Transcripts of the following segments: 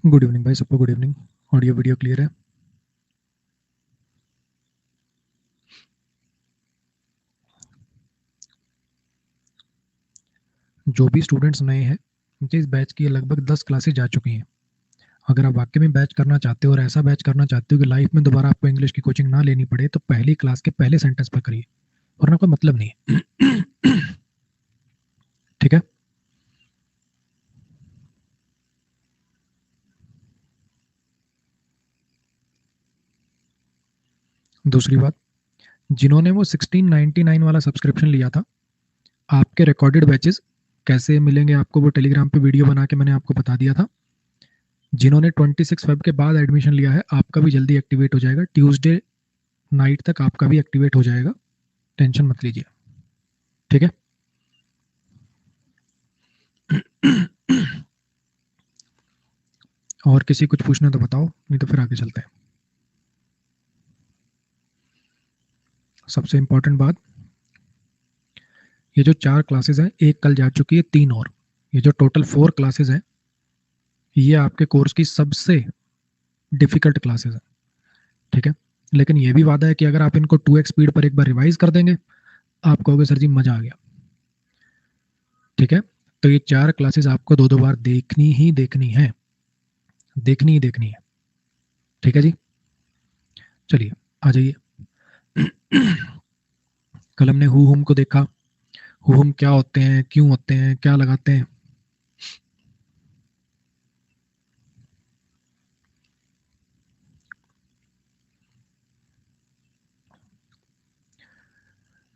Good evening भाई, सबको good evening. Audio video clear है? जो भी स्टूडेंट्स नए हैं, मुझे इस बैच की लगभग 10 क्लासेस जा चुकी हैं। अगर आप वाकई में बैच करना चाहते हो और ऐसा बैच करना चाहते हो कि लाइफ में दोबारा आपको इंग्लिश की कोचिंग ना लेनी पड़े, तो पहली क्लास के पहले सेंटेंस पर करिए, वरना कोई मतलब नहीं है। ठीक है। दूसरी बात, जिन्होंने वो 1699 वाला सब्सक्रिप्शन लिया था, आपके रिकॉर्डेड बैचेस कैसे मिलेंगे आपको, वो टेलीग्राम पे वीडियो बना के मैंने आपको बता दिया था। जिन्होंने 26 फेब के बाद एडमिशन लिया है, आपका भी जल्दी एक्टिवेट हो जाएगा। ट्यूसडे नाइट तक आपका भी एक्टिवेट हो जाएगा, टेंशन मत लीजिए। ठीक है। और किसी कुछ पूछना तो बताओ, नहीं तो फिर आगे चलते हैं। सबसे इंपॉर्टेंट बात, ये जो 4 क्लासेस हैं, एक कल जा चुकी है, 3 और, ये जो टोटल 4 क्लासेस हैं, ये आपके कोर्स की सबसे डिफिकल्ट क्लासेस हैं। ठीक है। लेकिन ये भी वादा है कि अगर आप इनको 2x स्पीड पर एक बार रिवाइज कर देंगे, आप कहोगे सर जी मजा आ गया। ठीक है। तो ये 4 क्लासेस आपको दो दो बार देखनी ही देखनी है, देखनी ही देखनी है। ठीक है जी। चलिए आ जाइए। कल हमने हु हुम को देखा। हु हुम क्या होते हैं, क्यों होते हैं, क्या लगाते हैं।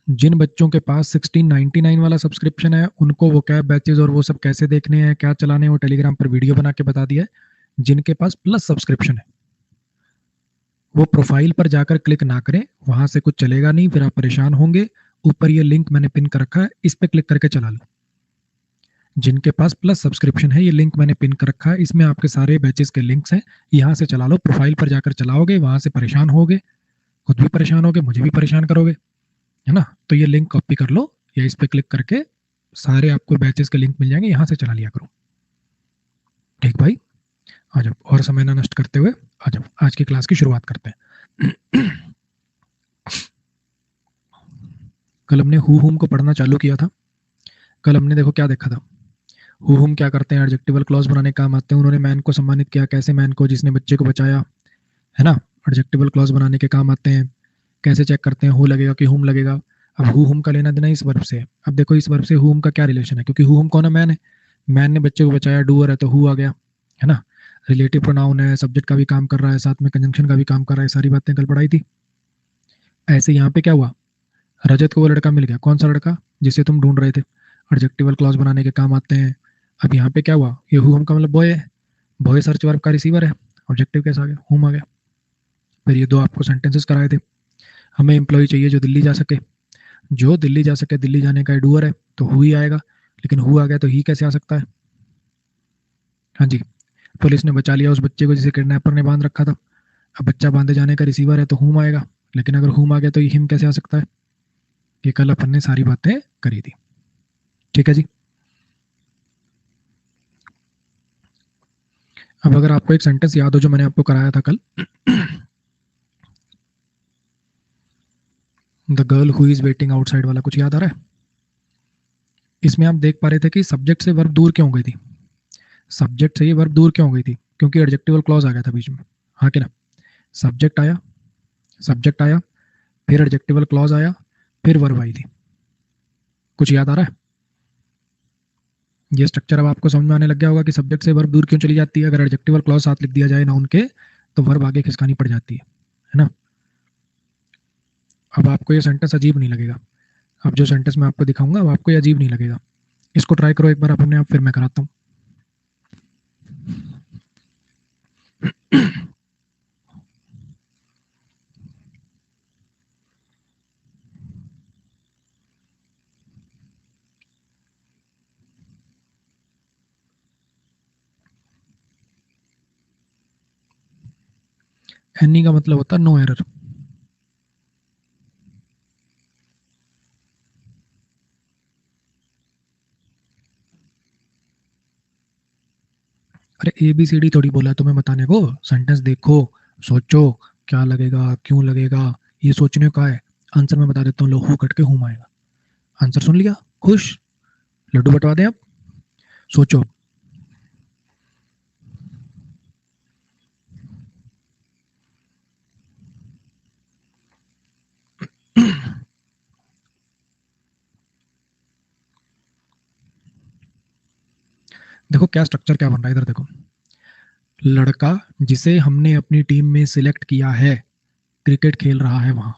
जिन बच्चों के पास 1699 वाला सब्सक्रिप्शन है, उनको वो कैब बैचेज और वो सब कैसे देखने हैं, क्या चलाने हैं, वो टेलीग्राम पर वीडियो बना के बता दिया है। जिनके पास प्लस सब्सक्रिप्शन है, वो प्रोफाइल पर जाकर क्लिक ना करें, वहां से कुछ चलेगा नहीं, फिर आप परेशान होंगे। ऊपर ये लिंक मैंने पिन कर रखा है, इस पर क्लिक करके चला लो। जिनके पास प्लस सब्सक्रिप्शन है, ये लिंक मैंने पिन कर रखा है, इसमें आपके सारे बैचेस के लिंक्स हैं। यहाँ से चला लो, प्रोफाइल पर जाकर चलाओगे, वहां से परेशान होगे, खुद भी परेशान होगे, मुझे भी परेशान करोगे, है ना। तो ये लिंक कॉपी कर लो, या इस पर क्लिक करके सारे आपको बैचेस के लिंक मिल जाएंगे, यहाँ से चला लिया करो। ठीक भाई, आ जाओ, और समय ना नष्ट करते हुए आ जाओ, आज की क्लास की शुरुआत करते हैं। कल हमने हु हुम को पढ़ना चालू किया था। कल हमने देखो क्या देखा था। हु हुम क्या करते हैं, एडजेक्टिवल क्लॉज बनाने का काम आते हैं। उन्होंने मैन को सम्मानित किया, कैसे मैन को, जिसने बच्चे को बचाया, है ना। एडजेक्टिवल क्लॉज बनाने के काम आते हैं। कैसे चेक करते हैं, हु लगेगा कि हुम लगेगा। अब हु हुम का लेना देना इस वर्ब से है। अब देखो इस वर्ब से हु हुम का क्या रिलेशन है, क्योंकि हु हुम कौन है, मैन है। मैन ने बच्चे को बचाया, डूअर है, तो हु आ गया, है ना। रिलेटिव प्रोनाउन है, सब्जेक्ट का भी काम कर रहा है, साथ में कंजंक्शन का भी काम कर रहा है, सारी बातें कल पढ़ाई थी। ऐसे यहाँ पे क्या हुआ, रजत को वो लड़का मिल गया। कौन सा लड़का, जिसे तुम ढूंढ रहे थे। एडजेक्टिवल क्लॉज बनाने के काम आते हैं। अब यहाँ पे क्या हुआ, ये हु हम का मतलब बॉय है, बॉय सर्च वर्ब का रिसीवर है, ऑब्जेक्टिव कैसा आ गया, हुम आ गया। फिर ये दो आपको सेंटेंसेस कराए थे। हमें एम्प्लॉय चाहिए जो दिल्ली जा सके, जो दिल्ली जा सके, दिल्ली जाने का डूअर है, तो हु ही आएगा। लेकिन हु आ गया तो ही कैसे आ सकता है। हाँ जी। पुलिस ने बचा लिया उस बच्चे को जिसे किडनैपर ने बांध रखा था। अब बच्चा बांधे जाने का रिसीवर है, तो हुम आएगा। लेकिन अगर हुम आ गया तो ये हिम कैसे आ सकता है। ये कल अपन ने सारी बातें करी थी। ठीक है जी। अब अगर आपको एक सेंटेंस याद हो जो मैंने आपको कराया था कल, the girl who is waiting outside वाला, कुछ याद आ रहा है। इसमें आप देख पा रहे थे कि सब्जेक्ट से वर्ब दूर क्यों हो गई थी। सब्जेक्ट से ये वर्ब दूर क्यों हो गई थी, क्योंकि एडजेक्टिवल क्लॉज आ गया था बीच में। हाँ कि ना। सब्जेक्ट आया, सब्जेक्ट आया, फिर एडजेक्टिवल क्लॉज आया, फिर वर्ब आई थी। कुछ याद आ रहा है। ये स्ट्रक्चर अब आपको समझ में आने लग गया होगा कि सब्जेक्ट से वर्ब दूर क्यों चली जाती है। अगर एडजेक्टिवल क्लॉज साथ लिख दिया जाए ना उनके, तो वर्ब आगे खिसकानी पड़ जाती है ना। अब आपको ये सेंटेंस अजीब नहीं लगेगा। अब जो सेंटेंस मैं आपको दिखाऊंगा, अब आपको ये अजीब नहीं लगेगा। इसको ट्राई करो एक बार अपने आप, फिर मैं कराता हूँ। एनी का मतलब होता है नो एरर। अरे ABCD थोड़ी बोला है तुम्हें बताने को, सेंटेंस देखो, सोचो क्या लगेगा, क्यों लगेगा, ये सोचने का है। आंसर मैं बता देता हूँ, लो हु कट के हुम आएगा। आंसर सुन लिया, खुश, लड्डू बंटवा दें अब, सोचो। देखो क्या स्ट्रक्चर क्या बन रहा है इधर देखो। लड़का जिसे हमने अपनी टीम में सिलेक्ट किया है क्रिकेट खेल रहा है वहां,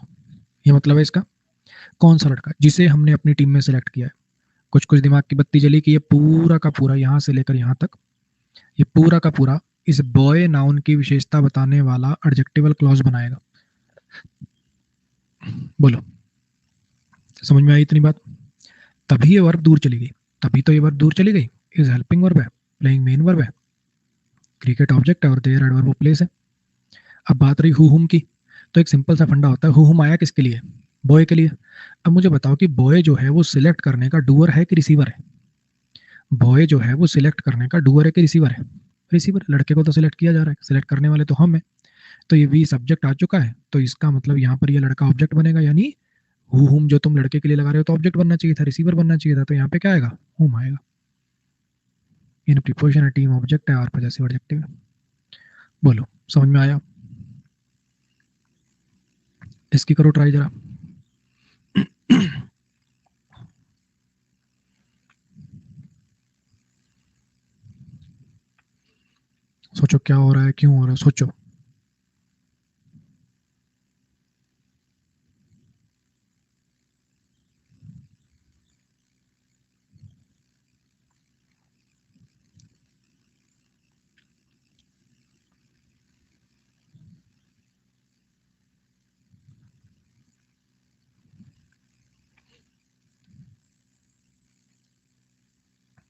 ये मतलब है इसका। कौन सा लड़का जिसे हमने अपनी टीम में सिलेक्ट किया है? कुछ कुछ दिमाग की बत्ती जली कि ये पूरा का पूरा यहां से लेकर यहां तक, ये पूरा का पूरा इस बॉय नाउन की विशेषता बताने वाला एडजेक्टिवल क्लॉज बनाएगा। बोलो, समझ में आई इतनी बात? तभी ये वर्ब दूर चली गई, तभी तो ये वर्ब दूर चली गई। इज हेल्पिंग वर्ब है, प्लेइंग मेन वर्ब है, क्रिकेट ऑब्जेक्ट है और देयर एडवर्ब प्लेस है। अब बात रही हु हुम की, तो एक सिंपल सा फंडा होता है, हु हुम आया किसके लिए? बॉय के लिए। अब मुझे बताओ कि बॉय जो है वो सिलेक्ट करने का डूअर है कि रिसीवर है? बॉय जो है वो सिलेक्ट करने का डूअर है कि रिसीवर है? रिसीवर। लड़के को तो सिलेक्ट किया जा रहा है, सिलेक्ट करने वाले तो हम है। तो ये वी सब्जेक्ट आ चुका है, तो इसका मतलब यहाँ पर ये लड़का ऑब्जेक्ट बनेगा, यानी हु हुम जो तुम लड़के के लिए लगा रहे हो तो ऑब्जेक्ट बनना चाहिए था, रिसीवर बनना चाहिए था, तो यहाँ पे क्या आएगा? हुम आएगा। इन प्रीपोजिशन है, टीम ऑब्जेक्ट है और पॉजेसिव एडजेक्टिव है। बोलो, समझ में आया? इसकी करो ट्राई जरा। सोचो क्या हो रहा है, क्यों हो रहा है, सोचो।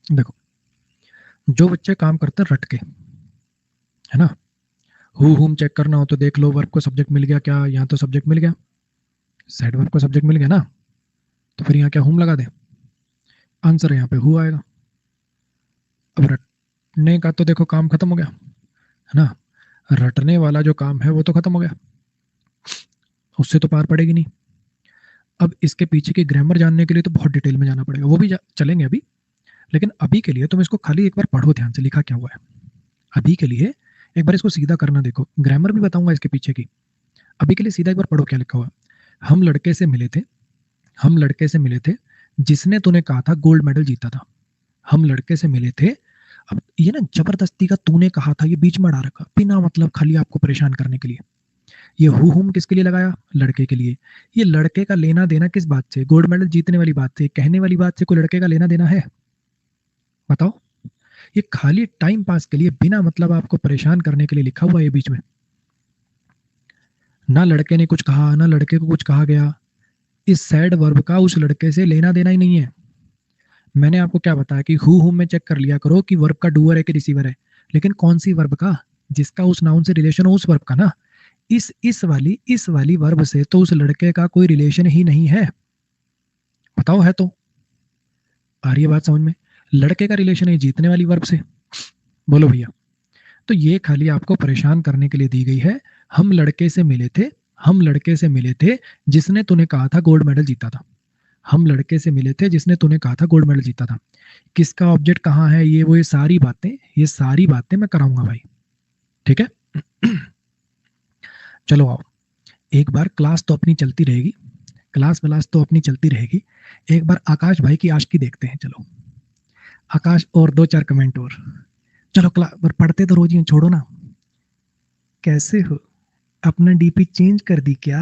देखो, जो बच्चे काम करते हैं रट के, है ना, हु हुम चेक करना हो तो देख लो वर्ब को सब्जेक्ट मिल गया क्या? यहाँ तो सब्जेक्ट मिल गया, साइड वर्ब को सब्जेक्ट मिल गया ना, तो फिर यहाँ क्या हुम लगा दे, आंसर यहाँ पे हु आएगा। अब रटने का तो देखो काम खत्म हो गया, है ना, रटने वाला जो काम है वो तो खत्म हो गया, उससे तो पार पड़ेगी नहीं। अब इसके पीछे की ग्रामर जानने के लिए तो बहुत डिटेल में जाना पड़ेगा, वो भी चलेंगे अभी, लेकिन अभी के लिए तुम इसको खाली एक बार पढ़ो ध्यान से लिखा क्या हुआ है। अभी के लिए एक बार इसको सीधा करना देखो, ग्रामर भी बताऊंगा इसके पीछे की। अभी के लिए सीधा एक बार पढ़ो क्या लिखा हुआ है। हम लड़के से मिले थे, हम लड़के से मिले थे जिसने तूने कहा था गोल्ड मेडल जीता था। हम लड़के से मिले थे। अब ये ना जबरदस्ती का तूने कहा था, ये बीच में डाल रखा बिना मतलब खाली आपको परेशान करने के लिए। ये हु हुम किसके लिए लगाया? लड़के के लिए। ये लड़के का लेना देना किस बात से? गोल्ड मेडल जीतने वाली बात से, कहने वाली बात से कोई लड़के का लेना देना है? बताओ। ये खाली टाइम पास के लिए बिना मतलब आपको परेशान करने के लिए लिखा हुआ है बीच में। ना लड़के ने कुछ कहा ना लड़के को कुछ कहा गया, इस सैड वर्ब का उस लड़के से लेना देना ही नहीं है। मैंने आपको क्या बताया कि हु हुम में चेक कर लिया करो कि वर्ब का डूअर है कि रिसीवर है, लेकिन कौन सी वर्ब का? जिसका उस नाउन से रिलेशन हो उस वर्ब का ना। इस वाली वर्ब से तो उस लड़के का कोई रिलेशन ही नहीं है। बताओ है तो? आ रही है बात समझ में? लड़के का रिलेशन है जीतने वाली वर्ब से। बोलो भैया। तो ये खाली आपको परेशान करने के लिए दी गई है। हम लड़के से मिले थे, हम लड़के से मिले थे जिसने तूने कहा था गोल्ड मेडल जीता था। हम लड़के से मिले थे जिसने तूने कहा था गोल्ड मेडल जीता था। किसका ऑब्जेक्ट कहाँ है, ये वो, ये सारी बातें, ये सारी बातें मैं कराऊंगा भाई। ठीक है। चलो आओ, एक बार क्लास तो अपनी चलती रहेगी, क्लास व्लास तो अपनी चलती रहेगी। एक बार आकाश भाई की आशिकी देखते हैं, चलो। आकाश और दो चार कमेंट और। चलो क्लास पर पढ़ते तो रोज ही हैं, छोड़ो ना। कैसे हो? अपना डीपी चेंज कर दी क्या?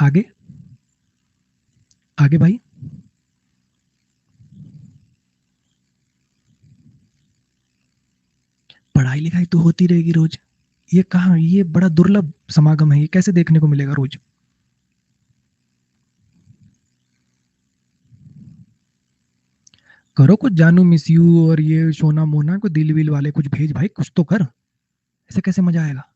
आगे, आगे भाई। पढ़ाई लिखाई तो होती रहेगी रोज, ये कहाँ, ये बड़ा दुर्लभ समागम है, ये कैसे देखने को मिलेगा रोज? करो कुछ, जानू मिस यू और ये सोना मोना को दिल विल वाले कुछ भेज भाई, कुछ तो कर, ऐसे कैसे मजा आएगा?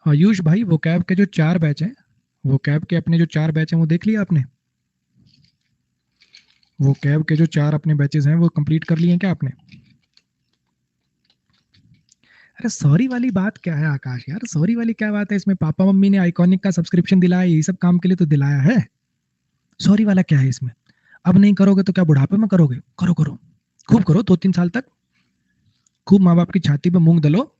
आयुष भाई, वो कैब के जो 4 बैच हैं, वो कैब के अपने जो 4 बैच हैं वो देख लिया आपने? वो कैब के जो 4 अपने बैचेस हैं वो कंप्लीट कर लिए हैं क्या आपने? अरे सॉरी वाली बात क्या है आकाश यार, सॉरी वाली क्या बात है इसमें? पापा मम्मी ने आइकॉनिक का सब्सक्रिप्शन दिलाया, यही सब काम के लिए तो दिलाया है। सॉरी वाला क्या है इसमें? अब नहीं करोगे तो क्या बुढ़ापे में करोगे? करो करो, खूब करो, 2-3 साल तक खूब माँ बाप की छाती पे मूंग दलो।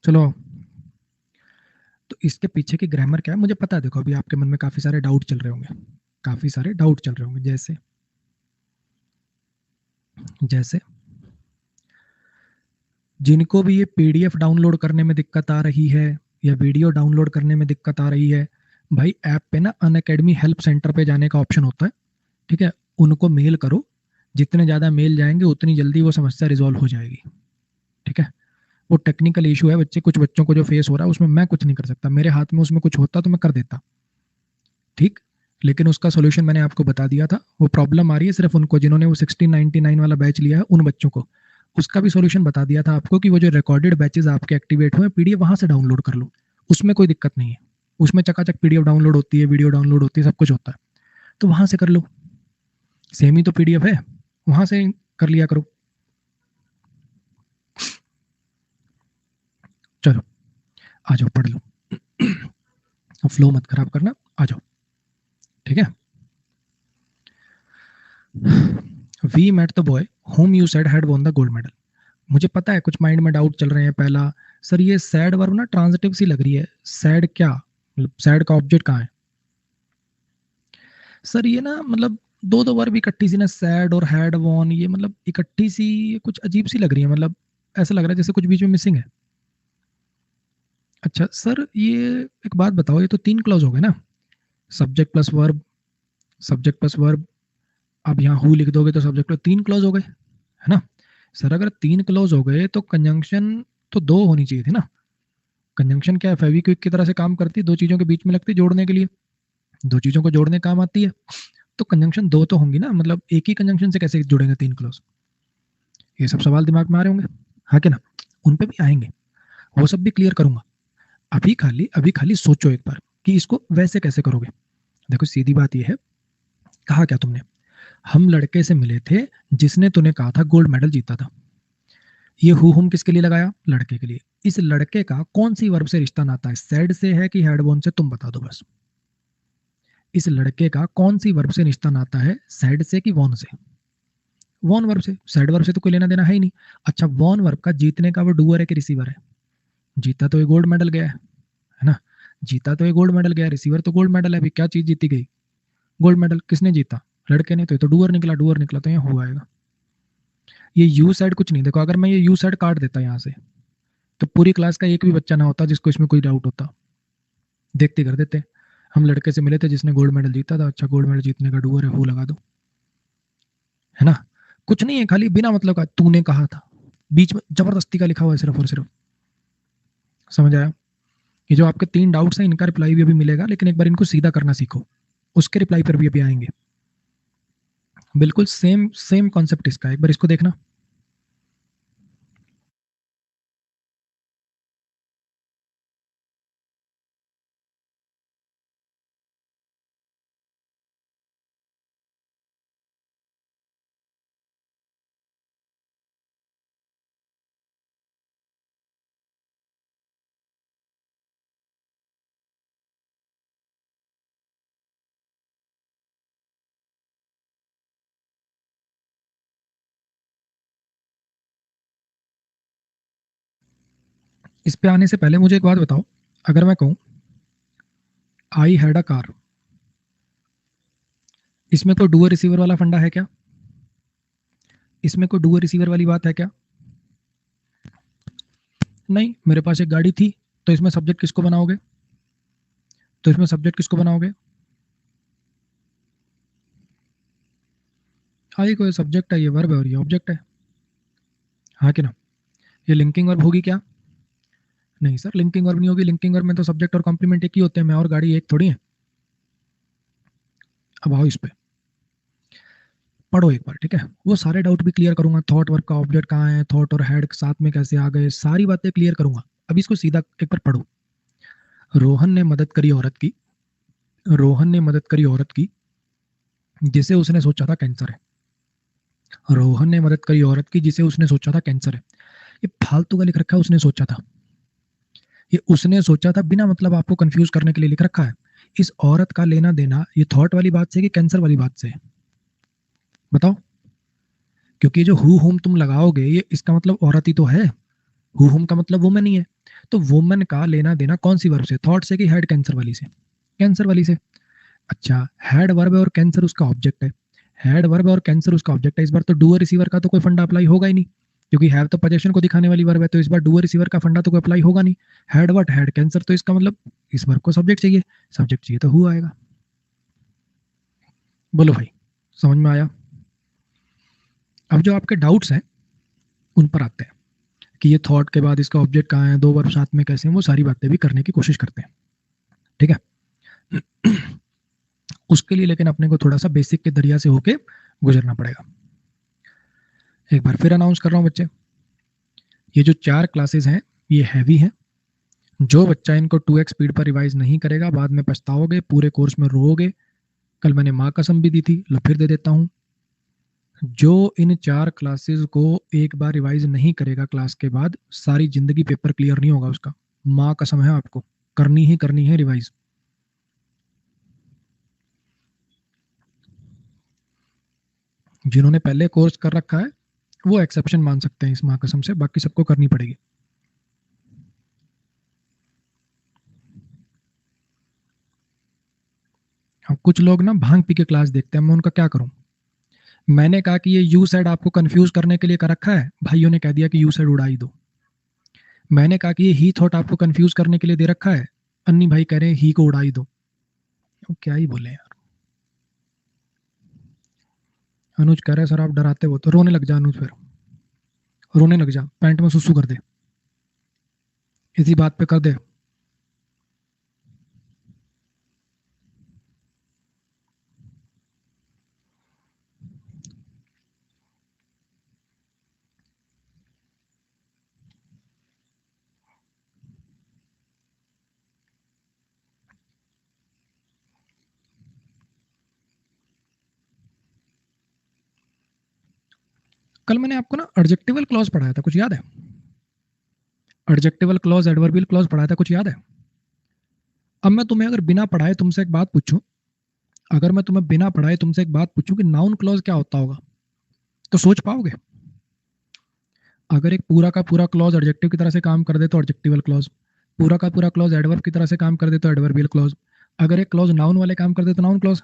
चलो, तो इसके पीछे की ग्रामर क्या है मुझे पता है। देखो अभी आपके मन में काफी सारे डाउट चल रहे होंगे, काफी सारे डाउट चल रहे होंगे, जैसे जैसे जिनको भी ये पीडीएफ डाउनलोड करने में दिक्कत आ रही है या वीडियो डाउनलोड करने में दिक्कत आ रही है, भाई ऐप पे ना अनअकैडमी हेल्प सेंटर पे जाने का ऑप्शन होता है, ठीक है? उनको मेल करो, जितने ज़्यादा मेल जाएंगे उतनी जल्दी वो समस्या रिजॉल्व हो जाएगी, ठीक है? वो टेक्निकल इशू है बच्चे, कुछ बच्चों को जो फेस हो रहा है उसमें मैं कुछ नहीं कर सकता, मेरे हाथ में उसमें कुछ होता तो मैं कर देता, ठीक? लेकिन उसका सोल्यूशन मैंने आपको बता दिया था। वो प्रॉब्लम आ रही है सिर्फ उनको जिन्होंने वो 1699 वाला बैच लिया है, उन बच्चों को। उसका भी सोल्यूशन बता दिया था आपको कि वो जो रिकॉर्डेड बैचेस आपके एक्टिवेट हुए, पीडीएफ वहां से डाउनलोड कर लो, उसमें कोई दिक्कत नहीं है। उसमें चकाचक पीडीएफ डाउनलोड होती है, वीडियो डाउनलोड होती है, सब कुछ होता है, तो वहां से कर लो। सेम ही तो पीडीएफ है, वहां से कर लिया करो। चलो आ जाओ, पढ़ लो। फ्लो मत खराब करना, आ जाओ, ठीक है? We met the boy whom you said had won the gold medal। मुझे पता है कुछ माइंड में डाउट चल रहे हैं। पहला, सर ये सैड वर्ब ना ट्रांजिटिव सी लग रही है। सैड क्या मतलब, सैड का ऑब्जेक्ट कहाँ है? सर ये ना मतलब दो दो वर्ब इकट्ठी सी ना, सैड और हैड वॉन, ये मतलब इकट्ठी सी कुछ अजीब सी लग रही है। मतलब ऐसा लग रहा है जैसे कुछ बीच में मिसिंग है। अच्छा सर, ये एक बात बताओ, ये तो 3 क्लॉज हो गए ना, subject plus verb, subject plus verb. अब यहाँ हु लिख दोगे तो सब्जेक्ट प्लस 3 क्लॉज हो गए, है ना? सर अगर 3 क्लॉज हो गए तो कंजंक्शन तो 2 होनी चाहिए थी ना। कंजंक्शन क्या है, फेविक्विक की तरह से काम करती है, दो चीजों के बीच में लगती है जोड़ने के लिए, दो चीजों को जोड़ने काम आती है। तो कंजंक्शन 2 तो होंगी ना, मतलब एक ही कंजंक्शन से कैसे जुड़ेंगे 3 क्लॉज? ये सब सवाल दिमाग में आ रहे होंगे, हाँ कि ना? उन पे भी आएंगे, वो सब भी क्लियर करूंगा। अभी खाली सोचो एक बार कि इसको वैसे कैसे करोगे। देखो सीधी बात ये है, कहा क्या तुमने? हम लड़के से मिले थे जिसने तूने कहा था गोल्ड मेडल जीता था। ये हु हम किसके लिए लगाया? लड़के के लिए। इस लड़के का कौन सी वर्ब से रिश्ता नाता है? सैड से है कि हेडबोन से? तुम बता दो बस। इस लड़के का कौन सी वर्ब से रिश्ता नाता है, सैड से कि वॉन से? वॉन वर्ब से। सैड वर्ब से तो कोई लेना देना है ही नहीं। अच्छा, वॉन वर्ब का जीतने का वो डूअर है कि रिसीवर है? जीता तो ये गोल्ड मेडल गया है ना? जीता तो ये गोल्ड मेडल गया, रिसीवर तो गोल्ड मेडल है। अभी क्या चीज जीती गई? Gold medal. किसने जीता? लड़के ने। तो ये तो डूअर निकला, डूअर निकला तो यहाँ हुआ आएगा। ये यू साइड कुछ नहीं। देखो अगर मैं ये यू साइड काट देता यहाँ से, तो पूरी क्लास का एक भी बच्चा ना होता जिसको इसमें कोई डाउट होता। देखते कर देते, हम लड़के से मिले थे जिसने गोल्ड मेडल जीता था। अच्छा, गोल्ड मेडल जीतने का डूअर है, हु लगा दो, है ना? कुछ नहीं है, खाली बिना मतलब का तूने कहा था, बीच में जबरदस्ती का लिखा हुआ है सिर्फ और सिर्फ। समझ आया? ये जो आपके 3 डाउट्स हैं इनका रिप्लाई भी अभी मिलेगा, लेकिन एक बार इनको सीधा करना सीखो, उसके रिप्लाई पर भी अभी आएंगे। बिल्कुल सेम सेम कॉन्सेप्ट इसका, एक बार इसको देखना। इस पे आने से पहले मुझे एक बात बताओ, अगर मैं कहूं आई हैड अ कार, इसमें कोई डूअर रिसीवर वाला फंडा है क्या? इसमें कोई डूअर रिसीवर वाली बात है क्या? नहीं। मेरे पास एक गाड़ी थी, तो इसमें सब्जेक्ट किसको बनाओगे? तो इसमें सब्जेक्ट किसको बनाओगे? आई कोई सब्जेक्ट है, ये वर्ब है और ये ऑब्जेक्ट है, हाँ कि ना? ये लिंकिंग वर्ब होगी क्या? नहीं सर, लिंकिंग वर्ब नहीं होगी। लिंकिंग वर्ब में तो सब्जेक्ट और कॉम्प्लीमेंट एक ही होते हैं, मैं और गाड़ी एक थोड़ी है। अब आओ इस पे पढ़ो एक बार, ठीक है। वो सारे डाउट भी क्लियर करूंगा, थॉट वर्क का ऑब्जेक्ट कहाँ है, थॉट और हेड साथ में कैसे आ गए, सारी बातें क्लियर करूंगा। अब इसको सीधा एक बार पढ़ो। रोहन ने मदद करी औरत की, रोहन ने मदद करी औरत की जिसे उसने सोचा था कैंसर है। रोहन ने मदद करी औरत की जिसे उसने सोचा था कैंसर है। ये फालतू का लिख रखा है, उसने सोचा था। ये उसने सोचा था बिना मतलब आपको कंफ्यूज करने के लिए लिख रखा है। इस औरत का लेना देना ये थॉट वाली बात से कि कैंसर वाली बात से, बताओ। क्योंकि जो हु हुम तुम लगाओगे ये इसका मतलब औरत ही तो है। हु हुम का मतलब वुमन ही है। तो वुमन का लेना देना कौन सी वर्ब से, थॉट से कि हेड कैंसर वाली से, कैंसर वाली से। अच्छा, हेड वर्ब है और कैंसर उसका ऑब्जेक्ट है। हेड वर्ब और कैंसर उसका ऑब्जेक्ट है। इस बार तो डूअर रिसीवर का तो कोई फंडा अप्लाई होगा ही नहीं, क्योंकि हैव तो पोजीशन को दिखाने वाली वर्ब है, तो इस बार डूअर रिसीवर का फंडा तो कोई अप्लाई होगा नहीं। हेड वर्ड हेड कैंसर, तो इसका मतलब इस वर्ब को सब्जेक्ट चाहिए, सब्जेक्ट चाहिए तो हु आएगा। बोलो भाई, समझ में आया? अब जो आपके डाउट्स हैं उन पर आते हैं कि ये थॉट के बाद इसका ऑब्जेक्ट कहाँ है, दो वर्ब साथ में कैसे हैं, वो सारी बातें भी करने की कोशिश करते हैं, ठीक है। उसके लिए लेकिन अपने को थोड़ा सा बेसिक के दरिया से होके गुजरना पड़ेगा। एक बार फिर अनाउंस कर रहा हूँ बच्चे, ये जो 4 क्लासेस हैं ये हैवी हैं। जो बच्चा इनको 2x स्पीड पर रिवाइज नहीं करेगा बाद में पछताओगे, पूरे कोर्स में रोओगे। कल मैंने माँ कसम भी दी थी, लो फिर दे देता हूँ। जो इन 4 क्लासेस को एक बार रिवाइज नहीं करेगा क्लास के बाद, सारी जिंदगी पेपर क्लियर नहीं होगा उसका। माँ कसम है, आपको करनी ही करनी है रिवाइज। जिन्होंने पहले कोर्स कर रखा है वो एक्सेप्शन मान सकते हैं इस माँ कसम से, बाकी सबको करनी पड़ेगी। अब कुछ लोग ना भांग पी के क्लास देखते हैं, मैं उनका क्या करूं। मैंने कहा कि ये यू साइड आपको कंफ्यूज करने के लिए कर रखा है, भाइयों ने कह दिया कि यू साइड उड़ा ही दो। मैंने कहा कि ये ही थॉट आपको कंफ्यूज करने के लिए दे रखा है, अन्नी भाई कह रहे हैं ही को उड़ा ही दो। क्या ही बोले यार। अनुज कह रहा है सर आप डराते हो, तो रोने लग जा अनुज, फिर रोने लग जा, पैंट में सुसु कर दे, इसी बात पे कर दे। कल मैंने आपको ना एडजेक्टिवल क्लॉज पढ़ाया था, कुछ याद है? एडजेक्टिवल क्लॉज, एडवर्बियल क्लॉज पढ़ाया था, कुछ याद है? अब मैं तुम्हें अगर बिना पढ़ाए तुमसे एक बात पूछूं, अगर मैं तुम्हें बिना पढ़ाए तुमसे एक बात पूछूं कि नाउन क्लॉज क्या होता होगा, तो सोच पाओगे? अगर एक पूरा का पूरा क्लॉज एडजेक्टिव की तरह से काम कर दे तो एडजेक्टिवल क्लॉज, पूरा का पूरा क्लॉज एडवर्ब की तरह से काम कर दे तो एडवर्बियल क्लॉज, अगर एक क्लॉज नाउन वाले काम कर दे तो नाउन क्लॉज,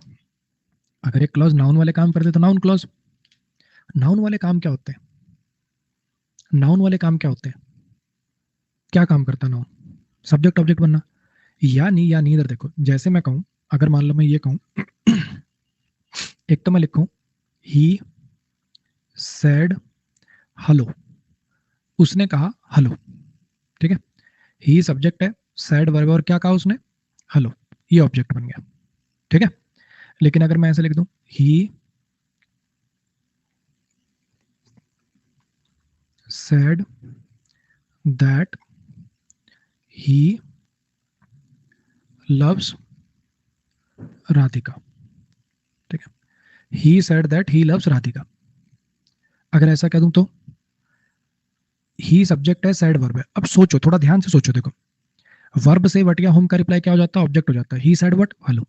अगर एक क्लॉज नाउन वाले काम कर दे तो नाउन क्लॉज। नाउन वाले काम क्या होते हैं? नाउन वाले काम क्या होते हैं? क्या काम करता है नाउन? सब्जेक्ट ऑब्जेक्ट बनना। या नहीं, या नहीं, इधर देखो, जैसे मैं कहूं, अगर मान लो मैं ये कहूं, एक तो मैं लिखूं ही सेड हेलो, उसने कहा हेलो, ठीक है। ही सब्जेक्ट है, सैड वर्ब, और क्या कहा उसने? हेलो, ये ऑब्जेक्ट बन गया, ठीक है। लेकिन अगर मैं ऐसे लिख दूं ही said that he loves Radhika, ठीक है। ही said that he loves Radhika, अगर ऐसा कह दूं तो ही सब्जेक्ट है, सैड वर्ब है। अब सोचो, थोड़ा ध्यान से सोचो, देखो वर्ब से वट या होम का रिप्लाई क्या हो जाता है? ऑब्जेक्ट हो जाता है। ही सैड वट हेलो।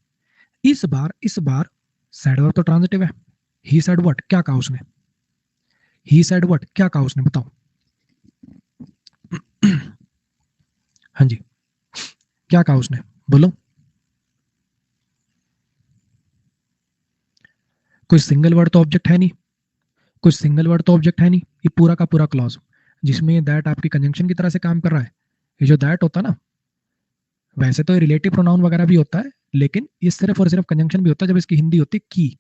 इस बार सैड वर्ब तो ट्रांजिटिव है। ही सैड वट, क्या कहा उसने? ही सैड वट, क्या कहा उसने, बताओ। हाँ जी, क्या कहा उसने, बोलो। कोई सिंगल वर्ड तो ऑब्जेक्ट है नहीं, कोई सिंगल वर्ड तो ऑब्जेक्ट है नहीं। ये पूरा का पूरा क्लॉज जिसमें दैट आपकी कंजंक्शन की तरह से काम कर रहा है। ये जो दैट होता है ना, वैसे तो रिलेटिव प्रोनाउन वगैरह भी होता है, लेकिन ये सिर्फ और सिर्फ कंजंक्शन भी होता है जब इसकी हिंदी होती है की।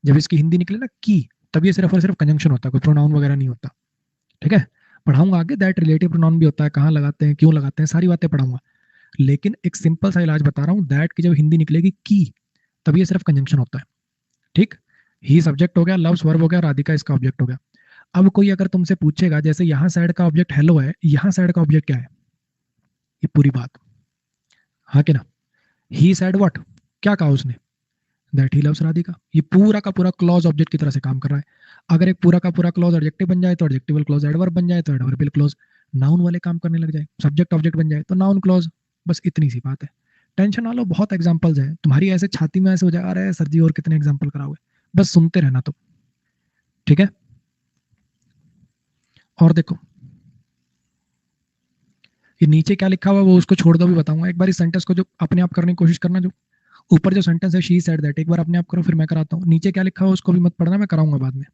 जब इसकी हिंदी निकले ना की, तब ये सिर्फ और सिर्फ कंजंक्शन होता है, कोई प्रोनाउन वगैरह नहीं होता, ठीक है। पढ़ाऊंगा आगे, दैट रिलेटिव प्रोनाउन भी होता है, कहाँ लगाते हैं, क्यों लगाते हैं, सारी बातें पढ़ाऊंगा। लेकिन एक सिंपल सा इलाज बता रहा हूँ, दैट की जब हिंदी निकलेगी की, तब ये सिर्फ कंजंक्शन होता है। ठीक, ही सब्जेक्ट हो गया, लव्स वर्ब हो गया, राधिका इसका ऑब्जेक्ट हो गया। अब कोई अगर तुमसे पूछेगा जैसे यहाँ साइड का ऑब्जेक्ट हेलो है, यहाँ साइड का ऑब्जेक्ट क्या है, ये पूरी बात, हाँ कि ना, ही सेड व्हाट, क्या कहा उसने, दैट ही लव्स राधिका। ये पूरा का पूरा क्लॉज ऑब्जेक्ट की तरह से काम कर रहा है। अगर एक पूरा का पूरा क्लॉज एडजेक्टिव बन जाए तो एडजेक्टिवल क्लॉज, एडवर्ब बन जाए तो एडवर्बियल क्लॉज, नाउन वाले काम करने लग जाए, सब्जेक्ट ऑब्जेक्ट बन जाए तो नाउन क्लॉज। बस इतनी सी बात है। टेंशन ना लो, बहुत एग्जांपल्स है तुम्हारी ऐसे छाती में ऐसे हो जा रहा है सर जी और कितने एग्जांपल कराओगे, बस सुनते रहना तुम। ठीक है, और देखो ये नीचे क्या लिखा हुआ है वो उसको छोड़ दो, भी बताऊंगा। एक बार इस सेंटेंस को जो अपने आप करने की कोशिश करना, जो ऊपर जो सेंटेंस है शी सेड दैट, एक बार अपने आप करो फिर मैं कराता हूँ। नीचे क्या लिखा हुआ उसको भी मत पढ़ना, मैं कराऊंगा बाद में।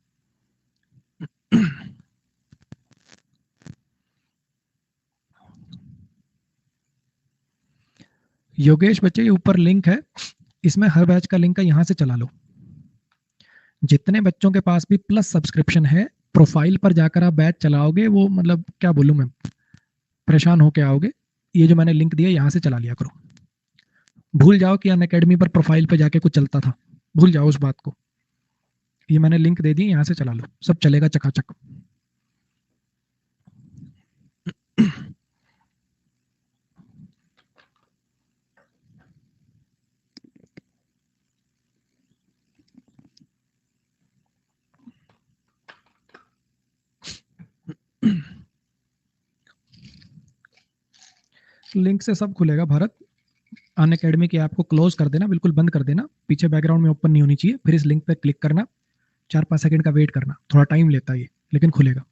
योगेश बच्चे ये ऊपर लिंक है, इसमें हर बैच का लिंक है, यहां से चला लो। जितने बच्चों के पास भी प्लस सब्सक्रिप्शन है, प्रोफाइल पर जाकर आप बैच चलाओगे, वो मतलब क्या बोलूं मैं, परेशान होके आओगे। ये जो मैंने लिंक दिया यहाँ से चला लिया करो। भूल जाओ कि अनअकैडमी पर प्रोफाइल पे जाके कुछ चलता था, भूल जाओ उस बात को। ये मैंने लिंक दे दी, यहाँ से चला लो, सब चलेगा चकाचक। लिंक से सब खुलेगा भारत। अन अकेडमी की ऐप को क्लोज कर देना, बिल्कुल बंद कर देना, पीछे बैकग्राउंड में ओपन नहीं होनी चाहिए, फिर इस लिंक पर क्लिक करना, 4-5 सेकंड का वेट करना, थोड़ा टाइम लेता है ये, लेकिन खुलेगा।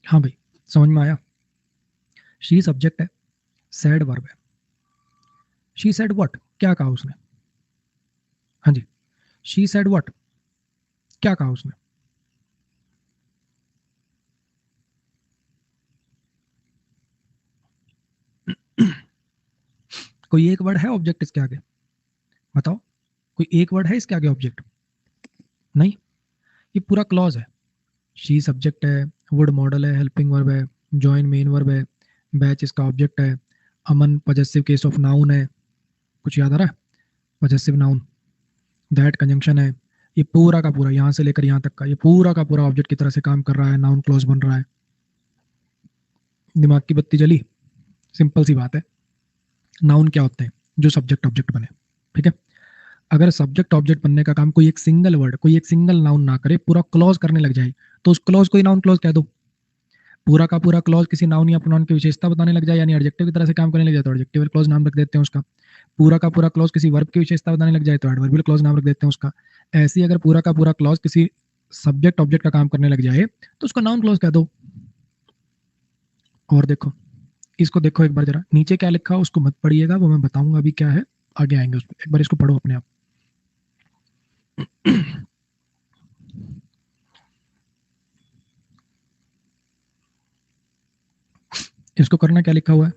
हाँ भाई, समझ में आया। शी सब्जेक्ट है, सैड वर्ब है। शी सेड व्हाट, क्या कहा उसने, हाँ जी, शी सेड व्हाट, क्या कहा उसने। कोई एक वर्ड है ऑब्जेक्ट इसके आगे, बताओ, कोई एक वर्ड है इसके आगे ऑब्जेक्ट, नहीं, ये पूरा क्लॉज है। शी सब्जेक्ट है, वुड मॉडल है, हेल्पिंग वर्ब है, जॉइन मेन वर्ब है, बैच इसका ऑब्जेक्ट है, अमन पजेसिव केस ऑफ नाउन है, कुछ याद आ रहा है, पजेसिव नाउन, दैट कंजंक्शन है। ये पूरा का पूरा यहाँ से लेकर यहाँ तक का ये पूरा का पूरा ऑब्जेक्ट की तरह से काम कर रहा है, नाउन क्लॉज बन रहा है। दिमाग की बत्ती जली, सिंपल सी बात है। नाउन क्या होते हैं, जो सब्जेक्ट ऑब्जेक्ट बने। ठीक है, अगर सब्जेक्ट ऑब्जेक्ट बनने का काम कोई एक सिंगल वर्ड, कोई एक सिंगल नाउन ना करे, पूरा क्लॉज करने लग जाए, तो उस क्लॉज को ही नाउन क्लॉज कह दो। पूरा का पूरा क्लॉज किसी नाउन या प्रोनाउन की विशेषता बताने लग जाए, यानी एडजेक्टिव की तरह से काम करने लग जाए, तो एडजेक्टिवल क्लॉज नाम रख देते हैं उसका। पूरा का पूरा क्लॉज किसी वर्ब की विशेषता बताने लग जाए तो एडवर्बियल क्लॉज नाम रख देते हैं उसका। ऐसे ही अगर पूरा का पूरा क्लॉज किसी सब्जेक्ट ऑब्जेक्ट का काम करने लग जाए तो उसको नाउन क्लॉज कह दो। और देखो, इसको देखो एक बार जरा, नीचे क्या लिखा हो उसको मत पढ़िएगा, वो मैं बताऊंगा अभी क्या है, आगे आएंगे उस पर, एक बार इसको पढ़ो अपने आप। इसको करना क्या लिखा हुआ है,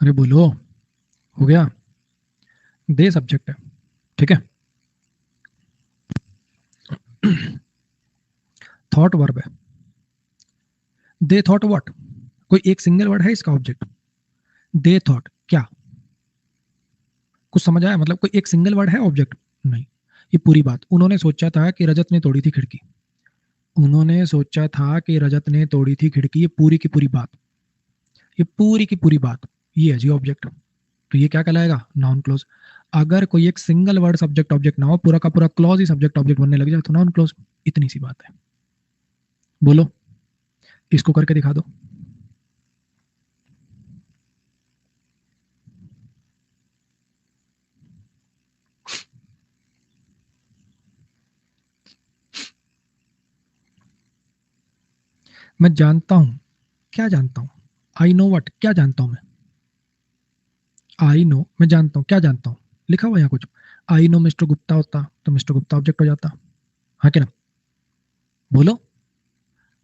अरे बोलो, हो गया, दे सब्जेक्ट है। ठीक है, थॉट वर्ब है, दे थॉट व्हाट, कोई एक सिंगल वर्ड है इसका ऑब्जेक्ट, दे थॉट क्या, कुछ समझ आया, मतलब कोई एक सिंगल वर्ड है ऑब्जेक्ट, नहीं। ये पूरी बात, उन्होंने सोचा था कि रजत ने तोड़ी थी खिड़की, उन्होंने सोचा था कि रजत ने तोड़ी थी खिड़की, ये पूरी की पूरी बात, ये पूरी की पूरी बात, ये है जी ऑब्जेक्ट। तो ये क्या कहलाएगा, नाउन क्लॉज। अगर कोई एक सिंगल वर्ड सब्जेक्ट ऑब्जेक्ट ना हो, पूरा का पूरा क्लॉज ही सब्जेक्ट ऑब्जेक्ट बनने लग जाए तो नाउन क्लॉज। इतनी सी बात है, बोलो, इसको करके दिखा दो। मैं जानता हूं, क्या जानता हूं? आई नो वट, क्या जानता हूं मैं? आई नो, मैं जानता हूं, क्या जानता हूं? लिखा हुआ यहाँ कुछ। आई नो मिस्टर गुप्ता होता तो मिस्टर गुप्ता ऑब्जेक्ट हो जाता, हाँ कि ना? बोलो।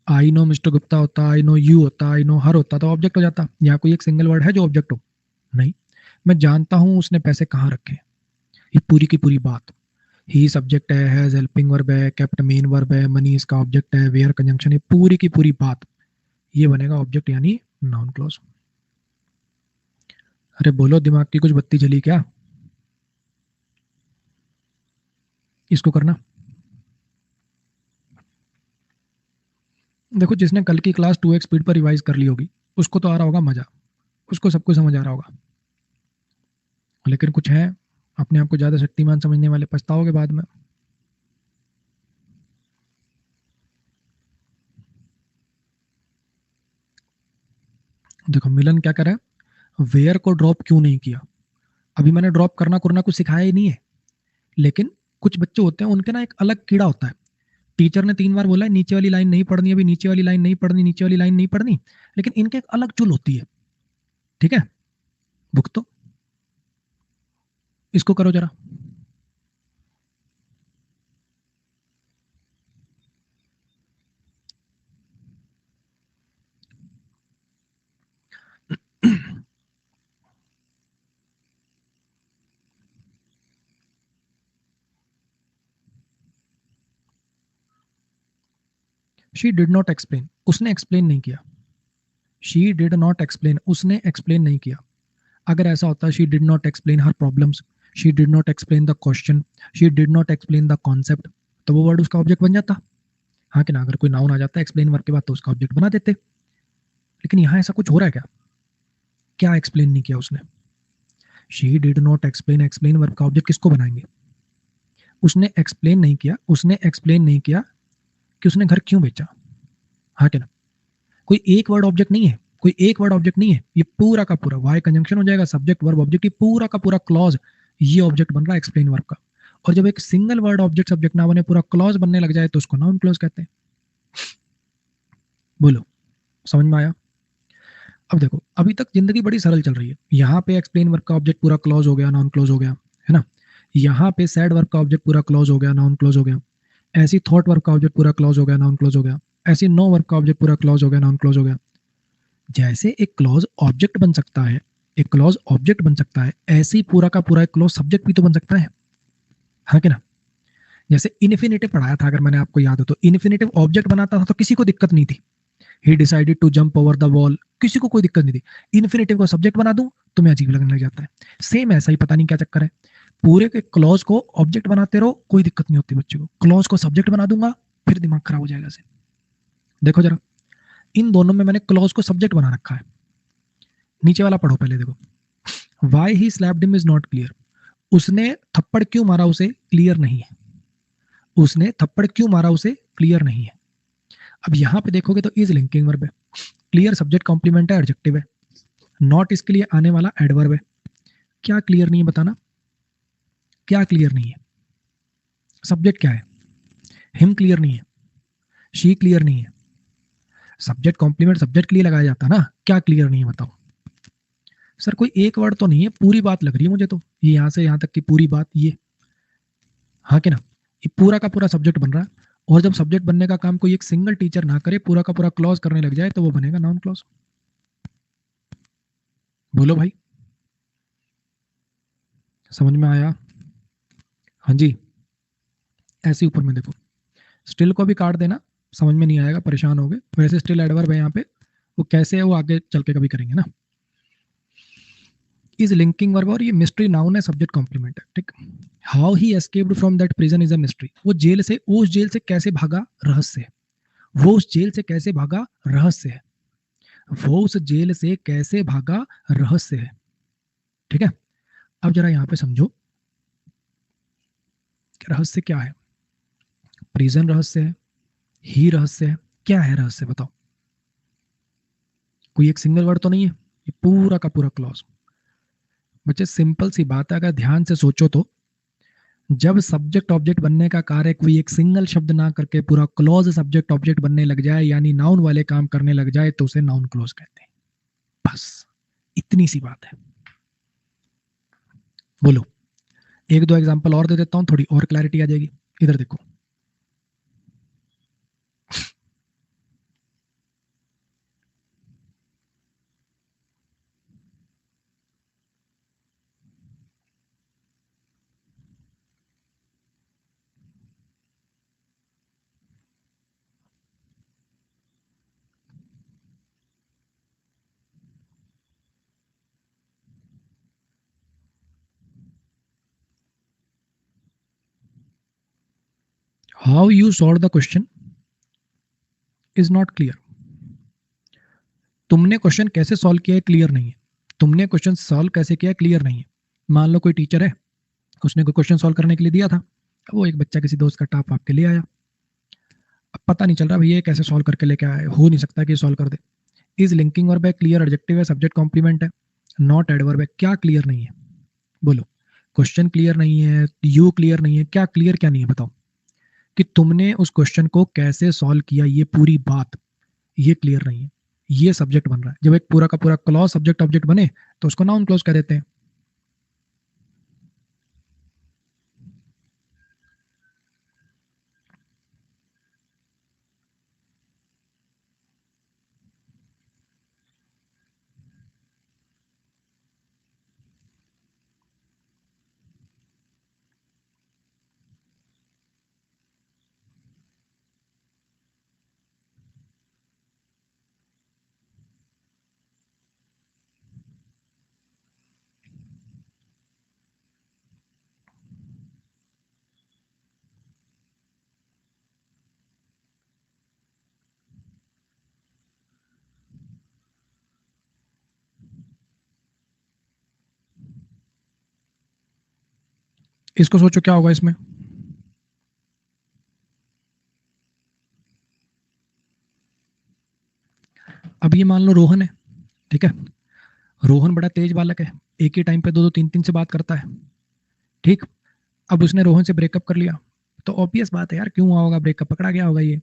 आई नो मिस्टर गुप्ता होता, आई नो यू होता, आई नो हर होता तो ऑब्जेक्ट हो जाता। यहाँ कोई एक सिंगल वर्ड है जो ऑब्जेक्ट हो? नहीं। मैं जानता हूं उसने पैसे कहाँ रखे, ये पूरी की पूरी बात। ही सब्जेक्ट है, हैज हेल्पिंग वर्ब है, केप्ट मेन वर्ब है, मनी इसका ऑब्जेक्ट है, वेयर कंजंक्शन है, पूरी की पूरी बात ये बनेगा ऑब्जेक्ट यानी नाउन क्लॉज। अरे बोलो, दिमाग की कुछ बत्ती जली क्या? इसको करना। देखो, जिसने कल की क्लास 2x स्पीड पर रिवाइज कर ली होगी उसको तो आ रहा होगा मजा, उसको सब कुछ समझ आ रहा होगा। लेकिन कुछ है अपने आप को ज्यादा शक्तिमान समझने वाले, पछताओगे बाद में। देखो मिलन क्या कर रहा है, वेयर को ड्रॉप क्यों नहीं किया? अभी मैंने ड्रॉप करना करना कुछ सिखाया ही नहीं है। लेकिन कुछ बच्चे होते हैं उनके ना एक अलग कीड़ा होता है। टीचर ने 3 बार बोला है नीचे वाली लाइन नहीं पढ़नी, अभी नीचे वाली लाइन नहीं पढ़नी, नीचे वाली लाइन नहीं पढ़नी, लेकिन इनके एक अलग चुल होती है। ठीक है, बुक तो इसको करो जरा। शी डिड नॉट एक्सप्लेन, उसने एक्सप्लेन नहीं किया। शी डिड नॉट एक्सप्लेन, उसने एक्सप्लेन नहीं किया। अगर ऐसा होता she did not explain her problems, she did not explain the question, she did not explain the concept, तो वो वर्ड उसका ऑब्जेक्ट बन जाता। हाँ कि ना? अगर कोई नाउन आ जाता है एक्सप्लेन वर्ड के बाद तो उसका ऑब्जेक्ट बना देते। लेकिन यहाँ ऐसा कुछ हो रहा है क्या? क्या एक्सप्लेन नहीं किया उसने? She did not explain, explain verb का ऑब्जेक्ट किसको बनाएंगे? उसने एक्सप्लेन नहीं किया, उसने एक्सप्लेन नहीं किया कि उसने घर क्यों बेचा। हाँ कि ना? कोई एक वर्ड ऑब्जेक्ट नहीं है, कोई एक वर्ड ऑब्जेक्ट नहीं है, ये पूरा का पूरा वाई कंजंक्शन हो जाएगा, सब्जेक्ट वर्ब ऑब्जेक्ट, ये पूरा का पूरा क्लॉज ये ऑब्जेक्ट बन रहा है एक्सप्लेन वर्ब का। और जब एक सिंगल वर्ड ऑब्जेक्ट सब्जेक्ट ना बने पूरा क्लॉज बनने लग जाए तो उसको नाउन क्लॉज कहते हैं। बोलो, समझ में आया? अब देखो, अभी तक जिंदगी बड़ी सरल चल रही है। यहाँ पे एक्सप्लेन वर्ब का ऑब्जेक्ट पूरा क्लॉज हो गया, नाउन क्लॉज हो गया, है ना? यहाँ पे सैड वर्ब का ऑब्जेक्ट पूरा क्लॉज हो गया, नाउन क्लॉज हो गया। ऐसी थॉट वर्ब का ऑब्जेक्ट पूरा क्लॉज हो गया, नाउन क्लॉज हो गया। ऐसी नो वर्ब का ऑब्जेक्ट पूरा क्लॉज हो गया, नाउन क्लॉज हो गया। जैसे एक क्लॉज ऑब्जेक्ट बन सकता है, एक क्लॉज ऑब्जेक्ट बन सकता है, ऐसे ही पूरा का पूरा एक क्लॉज सब्जेक्ट भी तो बन सकता है। हाँ कि ना? जैसे इन्फिनेटिव पढ़ाया था अगर मैंने आपको याद हो तो, इन्फिनेटिव ऑब्जेक्ट बनाता था तो किसी को दिक्कत नहीं थी। He decided to jump over the wall, किसी को कोई दिक्कत नहीं थी। इन्फिनेटिव को सब्जेक्ट बना दूं तो मैं अजीब लगने लग जाता है। सेम ऐसा ही, पता नहीं क्या चक्कर है। पूरे के क्लॉज को ऑब्जेक्ट बनाते रहो, कोई दिक्कत नहीं होती बच्चे को। क्लॉज को सब्जेक्ट बना दूंगा फिर दिमाग खराब हो जाएगा से। देखो जरा, इन दोनों में मैंने क्लॉज को सब्जेक्ट बना रखा है। नीचे वाला पढ़ो पहले, देखो। Why he slapped him is not clear, उसने थप्पड़ क्यों मारा उसे क्लियर नहीं है। उसने थप्पड़ क्यों मारा उसे क्लियर नहीं है। अब यहां पे देखोगे तो इज लिंकिंग वर्ब है, क्लियर सब्जेक्ट कॉम्प्लीमेंट है, एडजेक्टिव है, नॉट इसके लिए आने वाला एडवर्ब है। क्या क्लियर नहीं है बताना, क्या क्लियर नहीं है? सब्जेक्ट क्या है? हिम क्लियर नहीं है, शी क्लियर नहीं है। सब्जेक्ट कॉम्प्लीमेंट सब्जेक्ट के लिए लगाया जाता है ना, क्या क्लियर नहीं है बताओ? सर कोई एक वर्ड तो नहीं है, पूरी बात लग रही है मुझे तो, ये यहां से यहां तक की पूरी बात ये। हाँ कि ना? ये पूरा का पूरा सब्जेक्ट बन रहा है। और जब सब्जेक्ट बनने का काम कोई एक सिंगल टीचर ना करे, पूरा का पूरा क्लॉज करने लग जाए तो वो बनेगा नाउन क्लॉज। बोलो भाई, समझ में आया? हाँ जी। ऐसे ऊपर में देखो, स्टिल को भी काट देना, समझ में नहीं आएगा, परेशान हो गए। वैसे स्टिल एडवर्ब है यहाँ पे, वो कैसे है वो आगे चल के कभी करेंगे ना। इज लिंकिंग वर्ब और ये मिस्ट्री नाउन है, सब्जेक्ट कॉम्प्लीमेंट है, ठीक। How he escaped from that prison is a mystery, वो जेल से, वो उस जेल से कैसे भागा, रहस्य है। वो उस जेल से कैसे भागा, रहस्य है। वो उस जेल से कैसे भागा, रहस्य है। ठीक है, अब जरा यहाँ पे समझो कि रहस्य क्या है। प्रिजन रहस्य है, ही रहस्य है, क्या है रहस्य बताओ? कोई एक सिंगल वर्ड तो नहीं है, ये पूरा का पूरा क्लॉज। बच्चे सिंपल सी बात है, अगर ध्यान से सोचो तो जब सब्जेक्ट ऑब्जेक्ट बनने का कार्य कोई एक सिंगल शब्द ना करके पूरा क्लॉज सब्जेक्ट ऑब्जेक्ट बनने लग जाए, यानी नाउन वाले काम करने लग जाए, तो उसे नाउन क्लॉज कहते हैं। बस इतनी सी बात है। बोलो, एक दो एग्जांपल और दे देता हूं, थोड़ी और क्लैरिटी आ जाएगी। इधर देखो, how you solve the question is not clear. तुमने क्वेश्चन कैसे सॉल्व किया है क्लियर नहीं है। तुमने क्वेश्चन सॉल्व कैसे किया है क्लियर नहीं है। मान लो कोई टीचर है, उसने कोई क्वेश्चन सॉल्व करने के लिए दिया था, वो एक बच्चा किसी दोस्त का टाप आपके लिए आया, अब पता नहीं चल रहा भैया ये कैसे सॉल्व करके लेके आया है, हो नहीं सकता कि सॉल्व कर दे। इज लिंकिंग वर्ब है, क्लियर एडजेक्टिव है, सब्जेक्ट कॉम्प्लीमेंट है, नॉट एडवर्ब है। क्या क्लियर नहीं है? बोलो, क्वेश्चन क्लियर नहीं है, यू क्लियर नहीं है, क्या क्लियर क्या नहीं है बताओ। कि तुमने उस क्वेश्चन को कैसे सॉल्व किया, ये पूरी बात, ये क्लियर नहीं है। ये सब्जेक्ट बन रहा है। जब एक पूरा का पूरा क्लॉज सब्जेक्ट ऑब्जेक्ट बने तो उसको नाउन क्लॉज कह देते हैं। इसको सोचो क्या होगा इसमें। अब ये मान लो रोहन है, ठीक है। रोहन बड़ा तेज बालक है, एक ही टाइम पे दो दो तीन तीन से बात करता है, ठीक। अब उसने रोहन से ब्रेकअप कर लिया, तो ऑब्वियस बात है यार, क्यों हुआ होगा ब्रेकअप, पकड़ा गया होगा, ये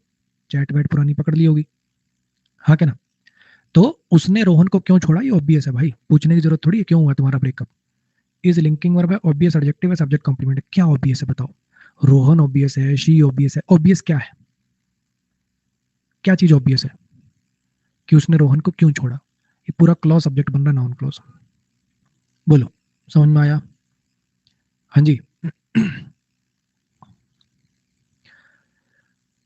चैट वैट पुरानी पकड़ ली होगी, हाँ क्या ना। तो उसने रोहन को क्यों छोड़ा, ये ऑब्वियस है भाई, पूछने की जरूरत थोड़ी है क्यों हुआ तुम्हारा ब्रेकअप। इज लिंकिंग वर्ब है, ऑब्वियस एडजेक्टिव है, सब्जेक्ट कॉम्प्लीमेंट है। क्या ऑब्वियस है बताओ। रोहन ऑब्वियस है, शी ऑब्वियस है, ऑब्वियस क्या है, क्या चीज ऑब्वियस है कि उसने रोहन को क्यों छोड़ा। ये पूरा क्लॉज सब्जेक्ट बन रहा है, नाउन क्लॉज। बोलो, समझ में आया? हाँ जी।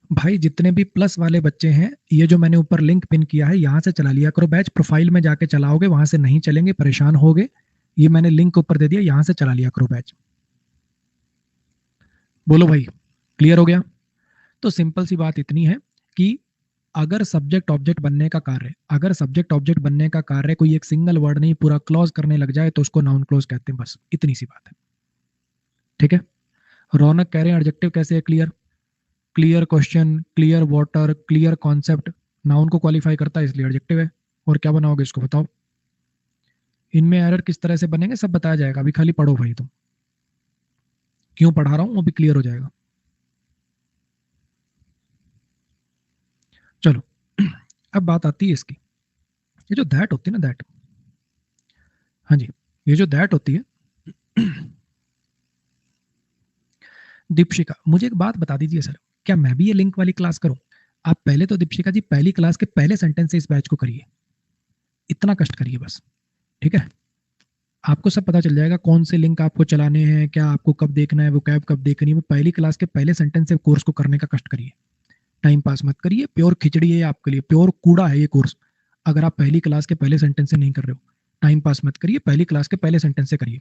भाई जितने भी प्लस वाले बच्चे हैं, ये जो मैंने ऊपर लिंक पिन किया है यहां से चला लिया करो बैच, प्रोफाइल में जाके चलाओगे, वहां से नहीं चलेंगे, परेशान होगे। ये मैंने लिंक ऊपर दे दिया, यहां से चला लिया करो बैच। बोलो भाई, क्लियर हो गया? तो सिंपल सी बात इतनी है कि अगर सब्जेक्ट ऑब्जेक्ट बनने का कार्य, अगर सब्जेक्ट ऑब्जेक्ट बनने का कार्य कोई एक सिंगल वर्ड नहीं पूरा क्लॉज करने लग जाए तो उसको नाउन क्लॉज कहते हैं। बस इतनी सी बात है, ठीक है। रौनक कह रहे हैं एडजेक्टिव कैसे है clear. Clear question, clear water, clear concept, noun को क्वालिफाई करता है इसलिए एडजेक्टिव है। और क्या बनाओगे इसको बताओ। इनमें एरर किस तरह से बनेंगे सब बताया जाएगा, अभी खाली पढ़ो भाई तुम। क्यों पढ़ा रहा हूं वो भी क्लियर हो जाएगा। चलो, अब बात आती है इसकी, ये जो दैट होती है ना, दैट, हाँ जी, ये जो दैट होती है। दीपशिका, मुझे एक बात बता दीजिए सर, क्या मैं भी ये लिंक वाली क्लास करूं? आप पहले तो दीपशिका जी पहली क्लास के पहले सेंटेंस से इस बैच को करिए, इतना कष्ट करिए बस, ठीक है। आपको सब पता चल जाएगा कौन से लिंक आपको चलाने हैं, क्या आपको कब देखना है, वो कैब कब देखनी है। वो पहली क्लास के पहले सेंटेंस से कोर्स को करने का कष्ट करिए, टाइम पास मत करिए। प्योर खिचड़ी है आपके लिए, प्योर कूड़ा है ये कोर्स। अगर आप पहली क्लास के पहले सेंटेंस से नहीं कर रहे हो, टाइम पास मत करिए, पहली क्लास के पहले सेंटेंस से करिए।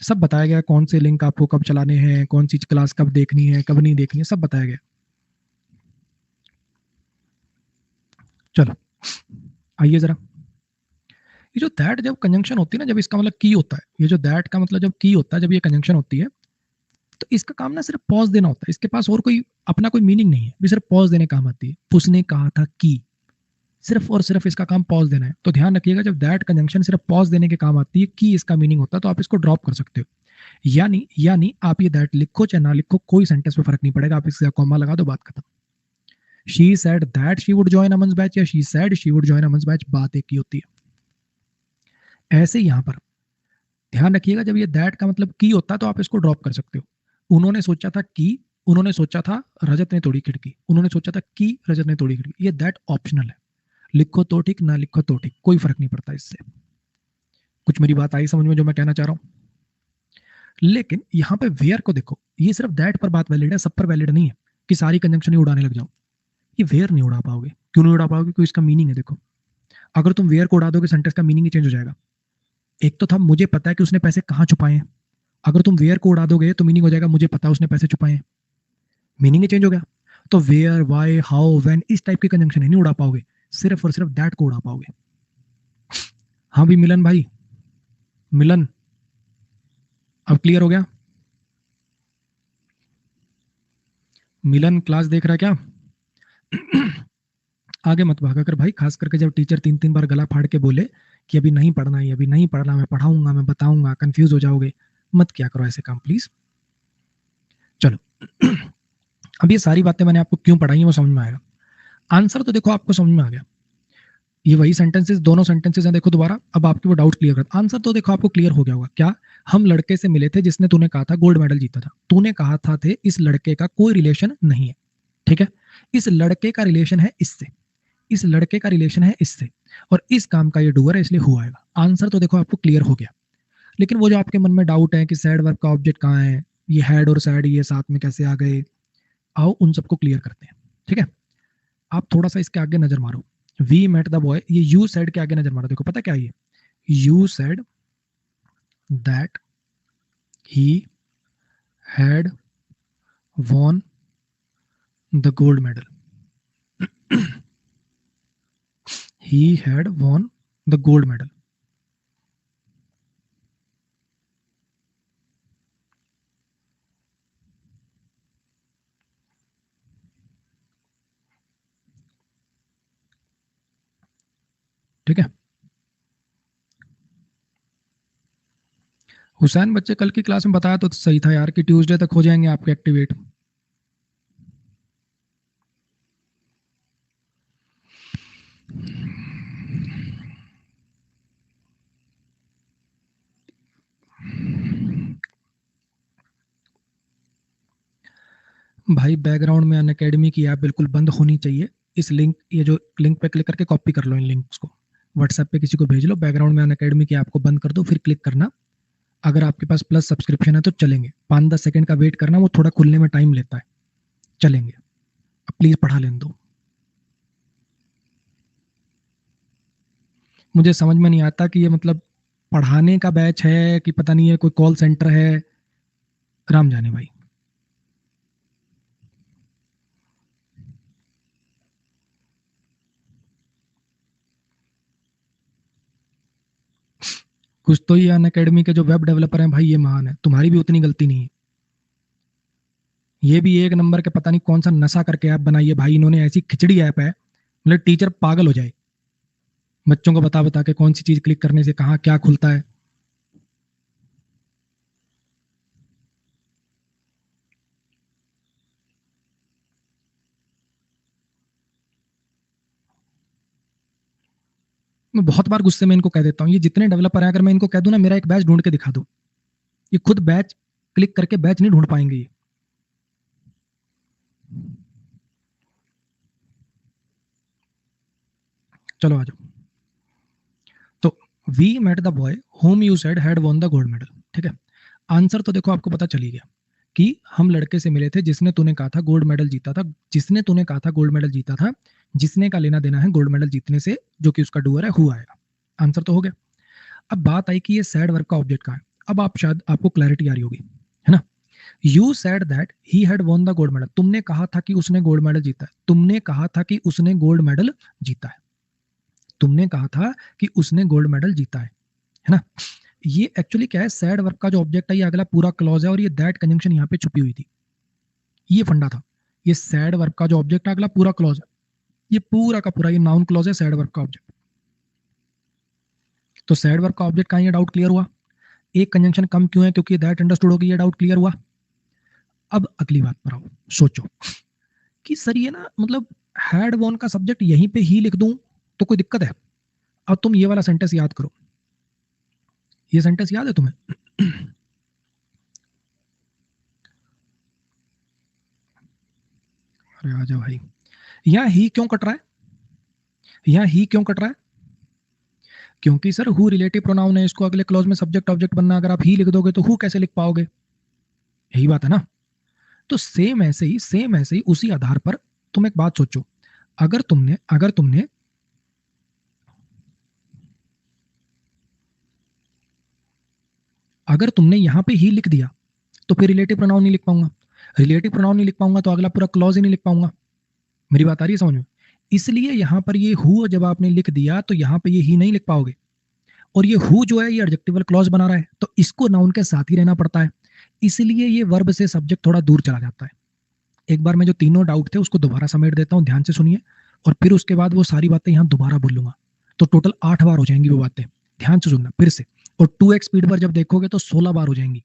सब बताया गया, कौन से लिंक आपको कब चलाने हैं, कौन सी क्लास कब देखनी है कब नहीं देखनी है, सब बताया गया। चलो आइए जरा, ये जो दैट जब कंजंक्शन होती है ना, जब इसका मतलब की होता है, ये जो दैट का मतलब जब की होता है, जब ये कंजंक्शन होती है, तो इसका काम ना सिर्फ पॉज देना होता है। इसके पास और कोई अपना कोई मीनिंग नहीं है, भी सिर्फ पॉज देने काम आती है। उसने कहा था कि, सिर्फ और सिर्फ इसका काम पॉज देना है। तो ध्यान रखिएगा, जब दैट कंजंक्शन सिर्फ पॉज देने के काम आती है, की इसका मीनिंग होता है, तो आप इसको ड्रॉप कर सकते हो। यानी यानी आप ये दैट लिखो चाहे ना लिखो, कोई सेंटेंस में फर्क नहीं पड़ेगा, आप इसका कॉमा लगा दो, बात खत्म। She said that she would join Aman's batch या she said she would join Aman's batch, बात एक ही होती है। ऐसे यहां पर ध्यान रखिएगा, जब ये दैट का मतलब की होता है तो आप इसको ड्रॉप कर सकते हो। उन्होंने सोचा था कि, उन्होंने सोचा था रजत ने तोड़ी खिड़की, उन्होंने सोचा था कि रजत ने तोड़ी खिड़की, ये दैट ऑप्शनल है, लिखो तो ठीक ना लिखो तो ठीक, कोई फर्क नहीं पड़ता इससे। कुछ मेरी बात आई समझ में जो मैं कहना चाह रहा हूं? लेकिन यहां पे वेयर को देखो, ये सिर्फ दैट पर बात वैलिड है, सब पर वैलिड नहीं है कि सारी कंजंक्शन ही उड़ाने लग जाओ। ये वेयर नहीं उड़ा पाओगे। क्यों नहीं उड़ा पाओगे? क्योंकि इसका मीनिंग है, देखो अगर तुम वेयर को उड़ा दोगे सेंटेंस का मीनिंग ही चेंज हो जाएगा। एक तो था मुझे पता है कि उसने पैसे कहां छुपाए हैं, अगर तुम वेयर को उड़ा दोगे तो मीनिंग हो जाएगा मुझे पता है उसने पैसे छुपाए हैं, मीनिंग ही चेंज हो गया। तो वेयर, वाई, हाउ, व्हेन, इस टाइप की कंजंक्शन नहीं उड़ा पाओगे, सिर्फ और सिर्फ दैट को उड़ा पाओगे। हाँ भी मिलन भाई, मिलन अब क्लियर हो गया? मिलन क्लास देख रहा है क्या? आगे मत भागा कर भाई, खास करके जब टीचर 3-3 बार गला फाड़ के बोले कि अभी नहीं पढ़ना है, अभी नहीं पढ़ना, मैं पढ़ाऊंगा, मैं बताऊंगा, कंफ्यूज हो जाओगे, मत क्या करो ऐसे काम प्लीज। चलो अब ये सारी बातें मैंने आपको क्यों पढ़ाई है वो समझ में आएगा। आंसर तो देखो आपको समझ में आ गया, ये वही सेंटेंसेस, दोनों सेंटेंसेस हैं, देखो दोबारा, अब आपके वो डाउट क्लियर कर। आंसर तो देखो आपको क्लियर हो गया होगा, क्या? हम लड़के से मिले थे जिसने तूने कहा था गोल्ड मेडल जीता था, तूने कहा था थे इस लड़के का कोई रिलेशन नहीं है, ठीक है, इस लड़के का रिलेशन है इससे, इस लड़के का रिलेशन है इससे, और इस काम का ये डूअर है इसलिए हुआ आएगा। आंसर तो देखो आपको क्लियर हो गया। लेकिन वो जो आपके मन में डाउट है कि सैड वर्ब का ऑब्जेक्ट कहाँ है, ये हैड और सैड ये साथ में कैसे आ गए, आओ उन सबको क्लियर करते हैं, ठीक है। आप थोड़ा सा इसके आगे नजर मारो, वी मेट द बॉय, ये यू सेड के आगे नजर मारो, देखो पता क्या है ये, you said that he had won the gold medal, he had won the gold medal, ठीक है। हुसैन बच्चे कल की क्लास में बताया तो सही था यार कि ट्यूसडे तक हो जाएंगे आपके एक्टिवेट। भाई बैकग्राउंड में अनअकैडमी की ऐप बिल्कुल बंद होनी चाहिए। इस लिंक, ये जो लिंक पे क्लिक करके कॉपी कर लो इन लिंक्स को, व्हाट्सएप पे किसी को भेज लो, बैकग्राउंड में अनअकैडमी की ऐप को बंद कर दो, फिर क्लिक करना। अगर आपके पास प्लस सब्सक्रिप्शन है तो चलेंगे, 5-10 सेकंड का वेट करना, वो थोड़ा खुलने में टाइम लेता है, चलेंगे। अब प्लीज पढ़ा लेने दो। मुझे समझ में नहीं आता कि ये मतलब पढ़ाने का बैच है कि पता नहीं है कोई कॉल सेंटर है, राम जाने भाई। कुछ तो ये अनअकैडमी के जो वेब डेवलपर हैं भाई ये महान है, तुम्हारी भी उतनी गलती नहीं है। ये भी एक नंबर के पता नहीं कौन सा नशा करके ऐप बनाई है भाई इन्होंने, ऐसी खिचड़ी ऐप है मतलब टीचर पागल हो जाए, बच्चों को बता बता के कौन सी चीज क्लिक करने से कहाँ क्या खुलता है। मैं बहुत बार गुस्से में इनको कह देता हूँ, ये जितने डेवलपर हैं अगर मैं इनको कह दूं ना मेरा एक बैच ढूंढ के दिखा दो, ये खुद बैच क्लिक करके बैच नहीं ढूंढ पाएंगे ये। चलो आ जाओ। तो we met the boy whom you said had won the gold medal, ठीक है। आंसर तो देखो आपको पता चली गया कि हम लड़के से मिले थे जिसने तूने कहा था गोल्ड मेडल जीता था, जिसने तूने कहा था गोल्ड मेडल जीता था, जिसने का लेना देना है गोल्ड मेडल जीतने से, जो कि उसका डूअर है हुआ आएगा। आंसर तो हो गया। अब बात आई कि ये सैड वर्ब का ऑब्जेक्ट कहाँ है। अब आप शायद आपको क्लैरिटी आ रही होगी, है ना। You said that he had won the gold medal, तुमने कहा था कि उसने गोल्ड मेडल जीता है, तुमने कहा था कि उसने गोल्ड मेडल जीता है, तुमने कहा था कि उसने गोल्ड मेडल जीता है ना। ये एक्चुअली क्या है, सैड वर्ब का जो ऑब्जेक्ट है ये अगला पूरा क्लॉज है, और ये दैट कंजंक्शन यहाँ पे छुपी हुई थी, ये फंडा था। ये सैड वर्ब का जो ऑब्जेक्ट है अगला पूरा क्लॉज है, ये पूरा का पूरा ये नाउन क्लॉज है सैड वर्ब का ऑब्जेक्ट। तो सैड वर्ब का ऑब्जेक्ट कहाँ, ये डाउट क्लियर हुआ। एक कंजंक्शन कम क्यों है, क्योंकि दैट अंडरस्टूड होगी, ये डाउट क्लियर हुआ। अब अगली बात पर आओ, सोचो कि सर ये ना मतलब हैड वॉन का सब्जेक्ट यहीं पे ही लिख दूं तो कोई दिक्कत है। अब तुम ये वाला सेंटेंस याद करो, ये सेंटेंस याद है तुम्हें? अरे आ जाओ भाई, यहाँ ही क्यों कट रहा है, यहाँ ही क्यों कट रहा है? क्योंकि सर हु रिलेटिव प्रोनाउन है, इसको अगले क्लॉज में सब्जेक्ट ऑब्जेक्ट बनना, अगर आप ही लिख दोगे तो हु कैसे लिख पाओगे, यही बात है ना। तो सेम ऐसे ही उसी आधार पर तुम एक बात सोचो, अगर तुमने अगर तुमने यहां पे ही लिख दिया तो फिर रिलेटिव प्रोनाउन नहीं लिख पाऊंगा, रिलेटिव प्रोनाउन नहीं लिख पाऊंगा तो अगला पूरा क्लॉज ही नहीं लिख पाऊंगा। मेरी बात आ रही है समझ में? इसलिए यहां पर ये हु जब आपने लिख दिया तो यहां पे ये ही नहीं लिख पाओगे, और ये हु जो है ये एडजेक्टिवल क्लॉज बना रहा है तो इसको नाउन के साथ ही रहना पड़ता है, इसलिए ये वर्ब से सब्जेक्ट थोड़ा दूर चला जाता है। एक बार मैं जो तीनों डाउट थे उसको दोबारा समेट देता हूँ, ध्यान से सुनिए, और फिर उसके बाद वो सारी बातें यहाँ दोबारा बोलूंगा, तो टोटल 8 बार हो जाएंगी वो बातें, ध्यान से सुनना फिर से। और 2x स्पीड पर जब देखोगे तो 16 बार हो जाएंगी,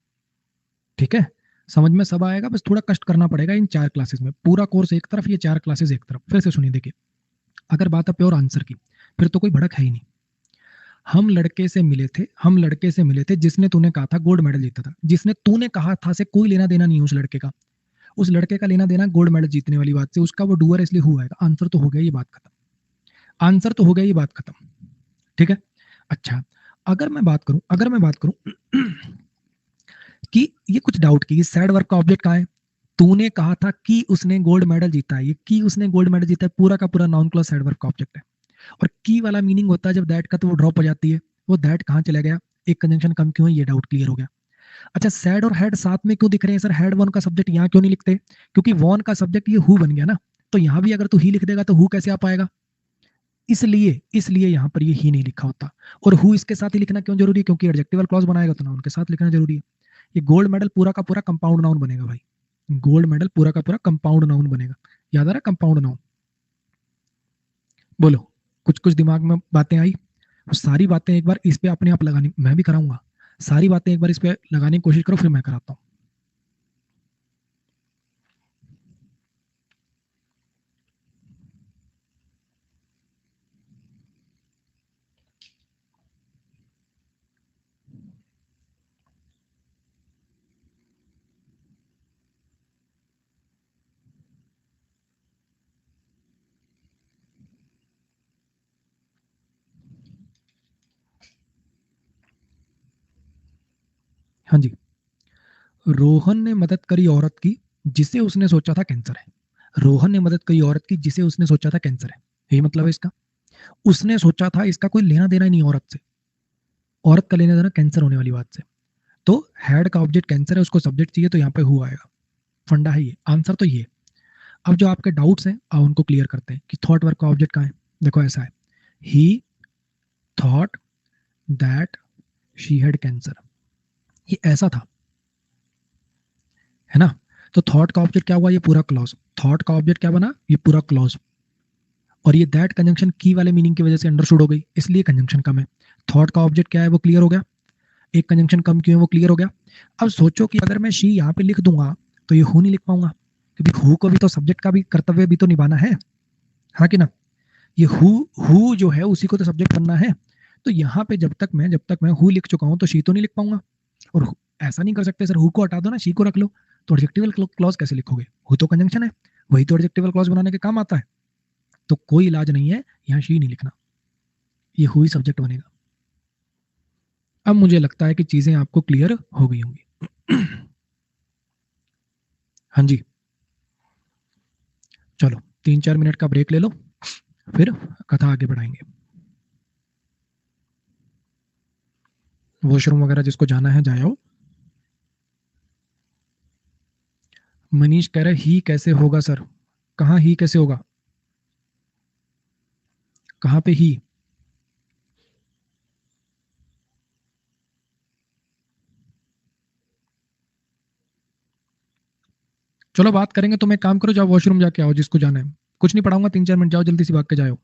ठीक है? समझ में सब आएगा, बस थोड़ा कष्ट करना पड़ेगा इन 4 क्लासेस में, पूरा कोर्स एक तरफ, ये 4 क्लासेस एक तरफ। फिर से सुनिए, देखिए, अगर बात है प्योर आंसर की, फिर तो कोई भड़क है ही नहीं। हम लड़के से मिले थे जिसने तूने कहा था गोल्ड मेडल जीता था, जिसने तूने कहा था से कोई लेना देना नहीं है उस लड़के का, उस लड़के का लेना देना गोल्ड मेडल जीतने वाली बात से, उसका वो डूअर इसलिए हुआ है। आंसर तो हो गया, ये बात खत्म, आंसर तो हो गया, ये बात खत्म, ठीक है? अच्छा, अगर मैं बात करूं कि ये कुछ डाउट की सैड वर्क का ऑब्जेक्ट कहाँ है, तूने कहा था कि उसने गोल्ड मेडल जीता है, ये कि उसने गोल्ड मेडल जीता है पूरा का पूरा नाउन क्लॉज सैड वर्क का ऑब्जेक्ट है, और की वाला मीनिंग होता है जब दैट का तो वो ड्रॉप हो जाती है, वो दैट कहाँ चला गया, एक कंजंक्शन कम क्यों है, ये डाउट क्लियर हो गया। अच्छा, सैड और हैड साथ में क्यों दिख रहे हैं सर, हैड वन का सब्जेक्ट यहाँ क्यों नहीं लिखते, क्योंकि वॉन का सब्जेक्ट ये हु बन गया ना, तो यहाँ भी अगर तू ही लिख देगा तो हु कैसे आ पाएगा, इसलिए यहाँ पर ये ही नहीं लिखा होता। और हु इसके साथ ही लिखना क्यों जरूरी है, क्योंकि एडजेक्टिवल क्लॉज बनाएगा तो नाउन के साथ लिखना जरूरी है। ये गोल्ड मेडल पूरा का पूरा कंपाउंड नाउन बनेगा भाई, गोल्ड मेडल पूरा का पूरा कंपाउंड नाउन बनेगा, याद आ रहा है कंपाउंड नाउन? बोलो, कुछ कुछ दिमाग में बातें आई? वो सारी बातें एक बार इस पे अपने आप लगानी, मैं भी कराऊंगा, सारी बातें एक बार इस पे लगाने की कोशिश करो, फिर मैं कराता हूँ। हाँ जी, रोहन ने मदद करी औरत की जिसे उसने सोचा था कैंसर है, रोहन ने मदद करी औरत की जिसे उसने सोचा था कैंसर है, यही मतलब है इसका। उसने सोचा था, इसका कोई लेना देना ही नहीं औरत से, औरत का लेना देना कैंसर होने वाली बात से, तो हैड का ऑब्जेक्ट कैंसर है, उसको सब्जेक्ट चाहिए तो यहाँ पे हुआ आएगा, फंडा है ये, आंसर तो ये। अब जो आपके डाउट्स हैं आप उनको क्लियर करते हैं कि थॉट वर्क का ऑब्जेक्ट कहाँ है। देखो ऐसा है, ही thought that she had cancer, ये ऐसा था, है ना? तो थॉट का ऑब्जेक्ट क्या हुआ, ये पूरा क्लॉज, थॉट का ऑब्जेक्ट क्या बना, ये पूरा क्लॉज, और ये दैट कंजंक्शन की वाले मीनिंग की वजह से अंडरस्टूड हो गई, इसलिए कंजंक्शन कम है। थॉट का ऑब्जेक्ट क्या है वो क्लियर हो गया, एक कंजंक्शन कम क्यों है वो क्लियर हो गया। अब सोचो कि अगर मैं शी यहाँ पे लिख दूंगा तो ये हु नहीं लिख पाऊंगा, क्योंकि हु को भी तो सब्जेक्ट का भी कर्तव्य भी तो निभाना है, हाँ कि ना? ये हु जो है उसी को तो सब्जेक्ट बनना है, तो यहाँ पे जब तक मैं हु लिख चुका हूँ तो शी तो नहीं लिख पाऊंगा। और ऐसा नहीं कर सकते सर, हु को हटा दो ना शी को रख लो, तो एडजेक्टिवल क्लॉज कैसे लिखोगे, हु तो कंजंक्शन है, वही तो एडजेक्टिवल क्लॉज बनाने के काम आता है, तो कोई इलाज नहीं है यहाँ शी नहीं लिखना, ये हु ही सब्जेक्ट बनेगा। अब मुझे लगता है कि चीजें आपको क्लियर हो गई होंगी। हाँ जी, चलो 3-4 मिनट का ब्रेक ले लो, फिर कथा आगे बढ़ाएंगे। वॉशरूम वगैरह जिसको जाना है जाओ। मनीष कह रहे ही कैसे होगा सर, कहाँ ही कैसे होगा, कहाँ पे ही? चलो बात करेंगे, तुम एक काम करो, जाओ वॉशरूम जाके आओ जिसको जाना है, कुछ नहीं पढ़ाऊंगा, 3-4 मिनट जाओ जल्दी से भाग के जाओ।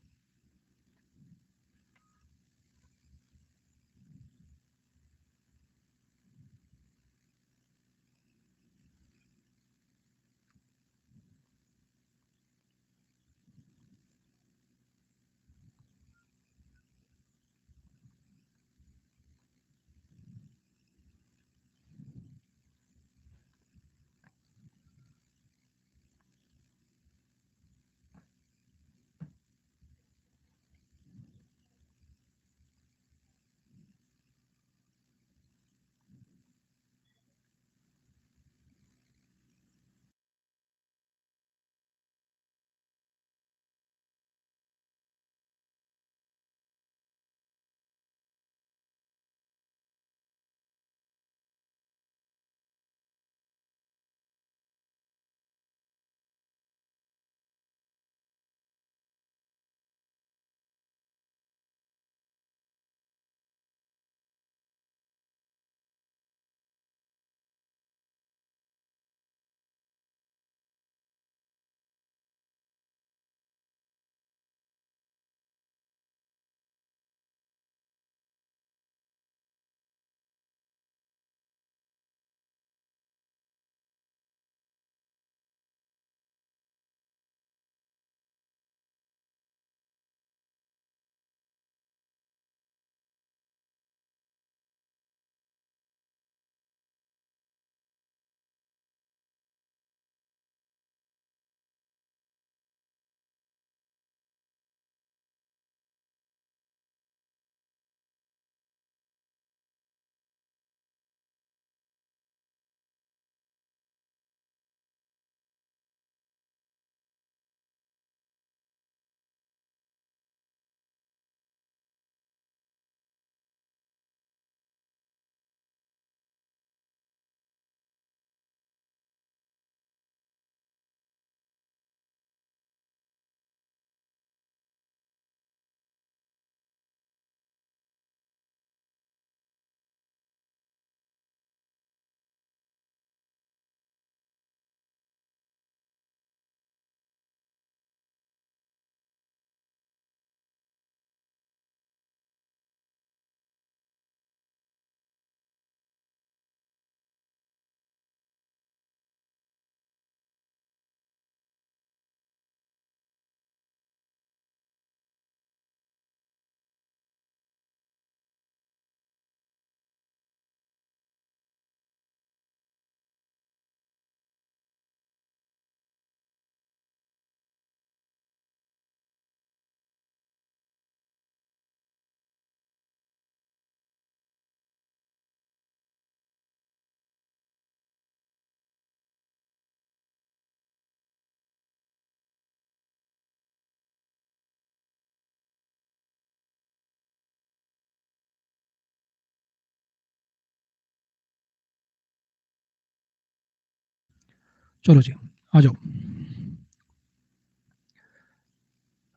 चलो जी आ जाओ।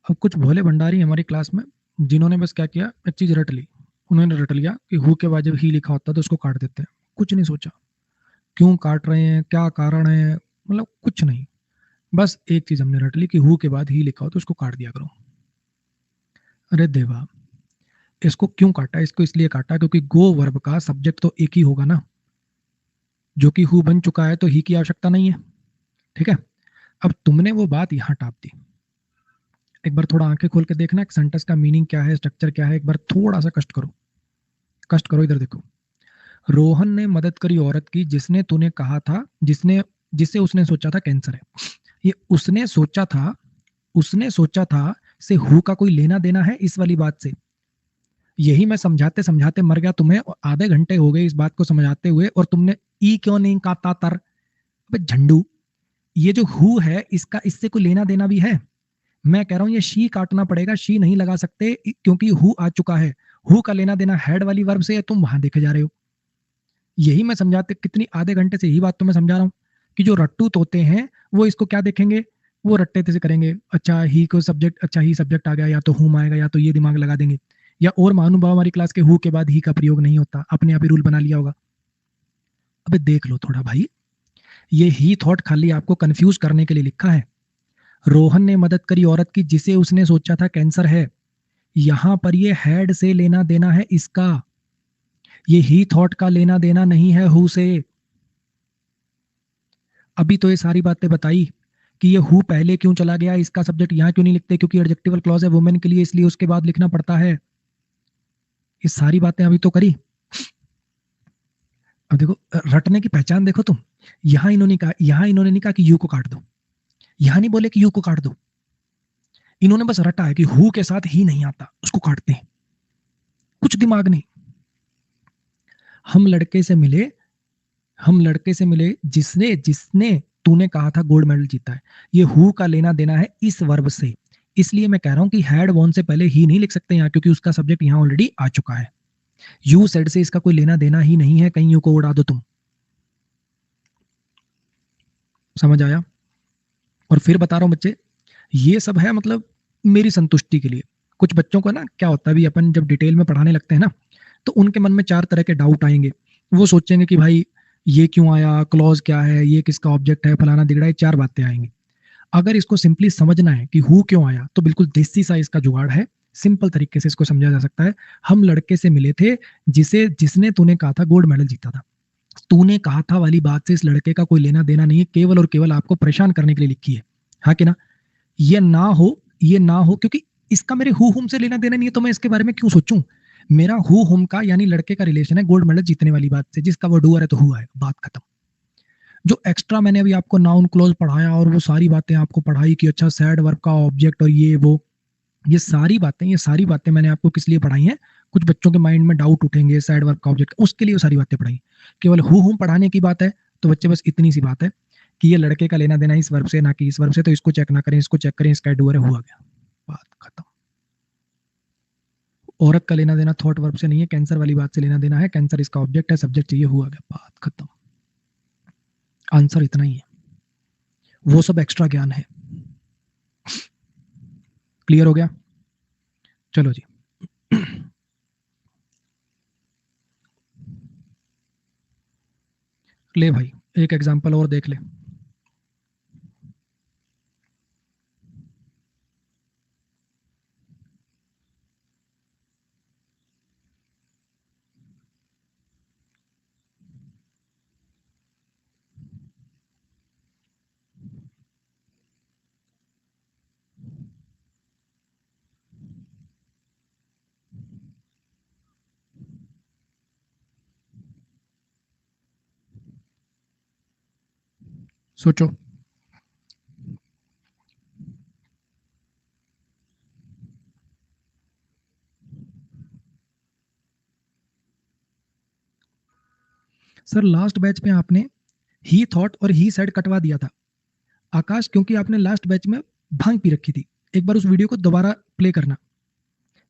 अब कुछ भोले भंडारी हमारी क्लास में, जिन्होंने बस क्या किया, एक चीज रट ली। उन्होंने रट लिया कि हु के बाद जब ही लिखा होता है तो उसको काट देते हैं। कुछ नहीं सोचा क्यों काट रहे हैं, क्या कारण है, मतलब कुछ नहीं। बस एक चीज हमने रट ली कि हु के बाद ही लिखा हो तो उसको काट दिया करो। अरे देवा, इसको क्यों काटा? इसको इसलिए काटा क्योंकि गो वर्ब का सब्जेक्ट तो एक ही होगा ना, जो कि हु बन चुका है, तो ही की आवश्यकता नहीं है। ठीक है, अब तुमने वो बात यहां टाप दी। एक बार थोड़ा आंखें खोल के देखना, एक सेंटेंस का मीनिंग क्या है, स्ट्रक्चर क्या है, एक बार थोड़ा सा कष्ट करो। कष्ट करो, इधर देखो। रोहन ने मदद करी औरत की जिसने तूने कहा था, जिसे उसने सोचा था कैंसर है। ये उसने सोचा था, उसने सोचा था से हु का कोई लेना देना है इस वाली बात से? यही मैं समझाते समझाते मर गया तुम्हें, और आधे घंटे हो गए इस बात को समझाते हुए, और तुमने ई क्यों नहीं काटा तर? अबे झंडू, ये जो हु है इसका इससे कोई लेना देना भी है? मैं कह रहा हूं ये शी काटना पड़ेगा, शी नहीं लगा सकते क्योंकि हु आ चुका है। हु का लेना देना हेड वाली वर्ब से है, तुम वहां देखे जा रहे हो। यही मैं समझाते कितनी आधे घंटे से यही बात तो मैं समझा रहा हूँ कि जो रट्टू तोते हैं वो इसको क्या देखेंगे, वो रट्टे से करेंगे। अच्छा ही को सब्जेक्ट, अच्छा ही सब्जेक्ट आ गया, या तो हुम आएगा, या तो ये दिमाग लगा देंगे। या और महानुभाव हमारी क्लास के हु के बाद ही का प्रयोग नहीं होता, अपने आप ही रूल बना लिया होगा। अबे देख लो थोड़ा भाई, ये ही थॉट खाली आपको कंफ्यूज करने के लिए लिखा है। रोहन ने मदद करी औरत की जिसे उसने सोचा था कैंसर है, यहां पर ये हेड से लेना देना है इसका, ये ही थॉट का लेना देना नहीं है हु से। अभी तो ये सारी बातें बताई कि ये हु पहले क्यों चला गया, इसका सब्जेक्ट यहां क्यों नहीं लिखते, क्योंकि एडजेक्टिवल क्लॉज है वुमेन के लिए, इसलिए उसके बाद लिखना पड़ता है। ये सारी बातें अभी तो करी। अब देखो, रटने की पहचान देखो तुम। यहां इन्होंने नहीं कहा कि यू को काट दो, यहां नहीं बोले कि यू को काट दो। इन्होंने बस रटा है कि हु के साथ ही नहीं आता, उसको काटते हैं। कुछ दिमाग नहीं। हम लड़के से मिले, हम लड़के से मिले जिसने जिसने तूने कहा था गोल्ड मेडल जीता है। ये हु का लेना देना है इस वर्ब से, इसलिए मैं कह रहा हूं कि हैड वॉन से पहले ही नहीं लिख सकते यहाँ, क्योंकि उसका सब्जेक्ट यहाँ ऑलरेडी आ चुका है। यू सेड से इसका कोई लेना देना ही नहीं है, कहीं यू को उड़ा दो तुम। समझ आया? और फिर बता रहा हूं बच्चे, ये सब है मतलब मेरी संतुष्टि के लिए। कुछ बच्चों को ना क्या होता है, अभी अपन जब डिटेल में पढ़ाने लगते हैं ना, तो उनके मन में चार तरह के डाउट आएंगे। वो सोचेंगे कि भाई ये क्यों आया, क्लॉज क्या है, ये किसका ऑब्जेक्ट है, फलाना दिगड़ा, ये चार बातें आएंगी। अगर इसको सिंपली समझना है कि हु क्यों आया, तो बिल्कुल देसी सा इसका जुगाड़ है। सिंपल तरीके से इसको समझा जा सकता है। हम लड़के से मिले थे जिसने तूने कहा था गोल्ड मेडल जीता था। तूने कहा था वाली बात से इस लड़के का कोई लेना देना नहीं है, केवल और केवल आपको परेशान करने के लिए लिखी है। हाँ कि ना? ये ना हो, ये ना हो क्योंकि इसका मेरे हु हुम से लेना देना नहीं है, तो मैं इसके बारे में क्यों सोचूं? मेरा हु हुम का यानी लड़के का रिलेशन है गोल्ड मेडल जीतने वाली बात से, जिसका वो डूअर है तो हुआ है, बात खत्म। जो एक्स्ट्रा मैंने अभी आपको नाउन क्लोज पढ़ाया और वो सारी बातें आपको पढ़ाई कि अच्छा सैड वर्ब का ऑब्जेक्ट और ये वो, ये सारी बातें मैंने आपको किस लिए पढ़ाई हैं? कुछ बच्चों के माइंड में डाउट उठेंगे सैड वर्ब का ऑब्जेक्ट, उसके लिए वो सारी बातें पढ़ाई। केवल हु हुम पढ़ाने की बात है तो बच्चे बस इतनी सी बात है कि ये लड़के का लेना देना इस वर्ब से ना कि इस वर्ब से, तो इसको चेक ना करें, इसको चेक करें, इसका डूअर है, हुआ गया, बात खत्म। औरत का लेना देना थॉट वर्ब से नहीं है, कैंसर वाली बात से लेना देना है। कैंसर इसका ऑब्जेक्ट है, सब्जेक्ट चाहिए, हुआ गया, बात खत्म। आंसर इतना ही है, वो सब एक्स्ट्रा ज्ञान है। क्लियर हो गया? चलो जी। ले भाई, एक एग्जांपल और देख ले। सोचो। सर लास्ट बैच में आपने ही थॉट और ही सेड कटवा दिया था आकाश, क्योंकि आपने लास्ट बैच में भांग पी रखी थी। एक बार उस वीडियो को दोबारा प्ले करना।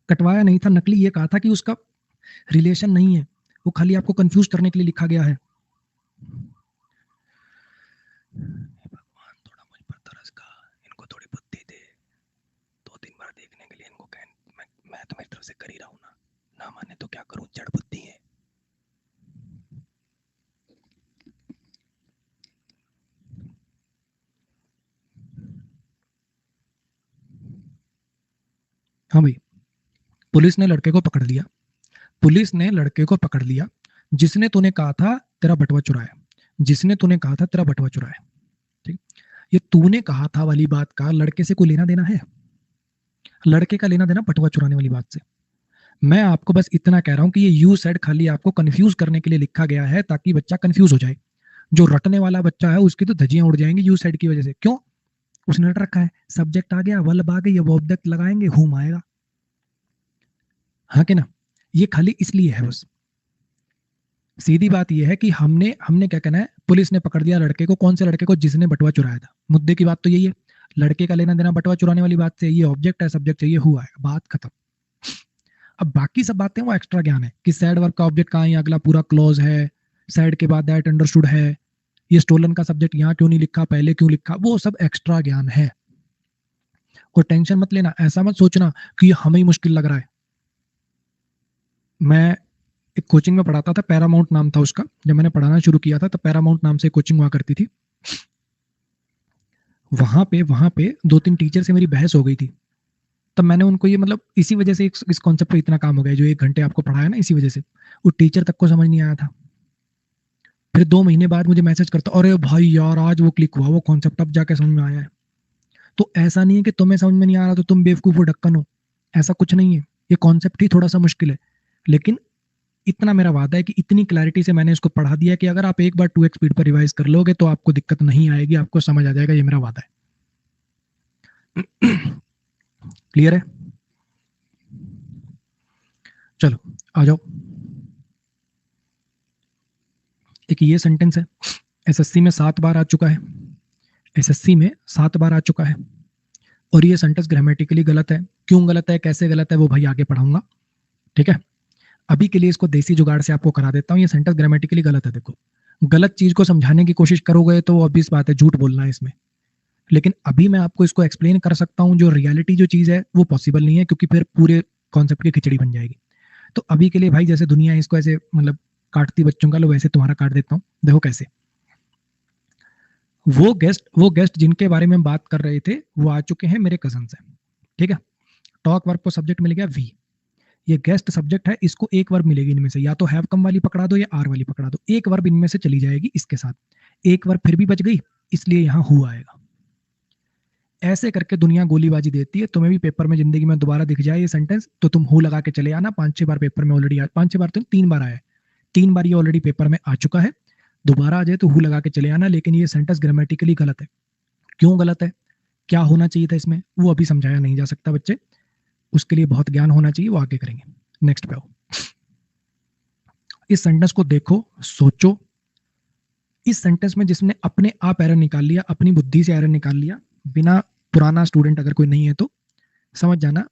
कटवाया नहीं था, नकली ये कहा था कि उसका रिलेशन नहीं है, वो खाली आपको कंफ्यूज करने के लिए लिखा गया है। से कर ही रहा हूं ना माने तो क्या करूं, जड़ बुद्धि है। हाँ भाई, पुलिस ने लड़के को पकड़ लिया, पुलिस ने लड़के को पकड़ लिया जिसने तूने कहा था तेरा बटुआ चुराया, जिसने तूने कहा था तेरा बटुआ चुराया। ठीक, ये तूने कहा था वाली बात का लड़के से कोई लेना देना है? लड़के का लेना देना बटुआ चुराने वाली बात से। मैं आपको बस इतना कह रहा हूं कि ये यू सेड खाली आपको कंफ्यूज करने के लिए लिखा गया है ताकि बच्चा कंफ्यूज हो जाए। जो रटने वाला बच्चा है उसकी तो धज्जियां उड़ जाएंगी यू सेड की वजह से। क्यों? उसने रट रखा है, सब्जेक्ट आ गया, वर्ब आ गई, अब ऑब्जेक्ट लगाएंगे, हुम आएगा। हाँ कि ना? ये खाली इसलिए है बस। सीधी बात यह है कि हमने हमने क्या कहना है, पुलिस ने पकड़ लिया लड़के को। कौन से लड़के को? जिसने बटुआ चुराया था। मुद्दे की बात तो यही है, लड़के का लेना देना बटुआ चुराने वाली बात से। ये ऑब्जेक्ट है, सब्जेक्ट चाहिए, हुआ है, बात खत्म। अब बाकी सब बातें वो एक्स्ट्रा ज्ञान है कि सैड वर्ब का ऑब्जेक्ट कहाँ है, अगला पूरा क्लोज है, सैड के बाद दैट अंडरस्टूड है, ये स्टोलन का सब्जेक्ट यहाँ क्यों नहीं लिखा, पहले क्यों लिखा, वो सब एक्स्ट्रा ज्ञान है। और टेंशन मत लेना, ऐसा मत सोचना कि हमें ही मुश्किल लग रहा है। मैं एक कोचिंग में पढ़ाता था, पैरामाउंट नाम था उसका। जब मैंने पढ़ाना शुरू किया था तो पैरामाउंट नाम से कोचिंग हुआ करती थी। वहां पे 2-3 टीचर से मेरी बहस हो गई थी। तब मैंने उनको ये, मतलब इसी वजह से इस कॉन्सेप्ट पे इतना काम हो गया, जो 1 घंटे आपको पढ़ाया ना, इसी वजह से वो टीचर तक को समझ नहीं आया था। फिर 2 महीने बाद मुझे मैसेज करता, अरे भाई यार आज वो क्लिक हुआ वो कॉन्सेप्ट, अब जाके समझ में आया है। तो ऐसा नहीं है कि तुम्हें समझ में नहीं आ रहा तो तुम बेवकूफ हो, ढक्कन हो, ऐसा कुछ नहीं है। ये कॉन्सेप्ट ही थोड़ा सा मुश्किल है, लेकिन इतना मेरा वादा है कि इतनी क्लैरिटी से मैंने इसको पढ़ा दिया कि अगर आप एक बार 2x स्पीड पर रिवाइज कर लोगे तो आपको दिक्कत नहीं आएगी, आपको समझ आ जाएगा, ये मेरा वादा है। क्लियर है? चलो आ जाओ। एक ये सेंटेंस है, एसएससी में 7 बार आ चुका है, एसएससी में 7 बार आ चुका है। और ये सेंटेंस ग्रामेटिकली गलत है। क्यों गलत है, कैसे गलत है, वो भाई आगे पढ़ाऊंगा। ठीक है, अभी के लिए इसको देसी जुगाड़ से आपको करा देता हूँ। ये सेंटेंस ग्रामेटिकली गलत है। देखो, गलत चीज को समझाने की कोशिश करोगे तो ऑब्वियस बात है झूठ बोलना है इसमें, लेकिन अभी मैं आपको इसको एक्सप्लेन कर सकता हूँ। जो रियलिटी जो चीज है वो पॉसिबल नहीं है, क्योंकि फिर पूरे कॉन्सेप्ट की खिचड़ी बन जाएगी। तो अभी के लिए भाई, जैसे दुनिया इसको ऐसे मतलब काटती बच्चों का, लो वैसे तुम्हारा काट देता हूँ। देखो कैसे। वो गेस्ट जिनके बारे में हम बात कर रहे थे वो आ चुके हैं, मेरे कजन से। ठीक है, टॉक वर्ब को सब्जेक्ट मिल गया वी। ये गेस्ट सब्जेक्ट है, इसको एक वर्ब मिलेगी इनमें से, या तो हैव कम वाली पकड़ा दो या आर वाली पकड़ा दो। एक वर्ब इनमें से चली जाएगी इसके साथ। एक वर्ब फिर भी बच गई, इसलिए यहां हु आएगा। ऐसे करके दुनिया गोलीबाजी देती है। तुम्हें भी पेपर में जिंदगी में दोबारा दिख जाए ये सेंटेंस तो तुम हु लगा के चले आना। 5-6 बार पेपर में ऑलरेडी, 5-6 बार तो 3 बार आया है, 3 बार ये ऑलरेडी पेपर में आ चुका है। दोबारा आ जाए तो हु लगा के चले आना। लेकिन ये सेंटेंस ग्रामेटिकली गलत है। क्यों गलत है, क्या होना चाहिए था इसमें, वो अभी समझाया नहीं जा सकता बच्चे, उसके लिए बहुत ज्ञान होना चाहिए, वो आगे करेंगे। नेक्स्ट पे आओ। इस सेंटेंस को देखो, सोचो। इस सेंटेंस में जिसने अपने आप एरर निकाल लिया, अपनी बुद्धि से एरर निकाल लिया, बिना, पुराना स्टूडेंट अगर कोई नहीं है तो समझ जाना,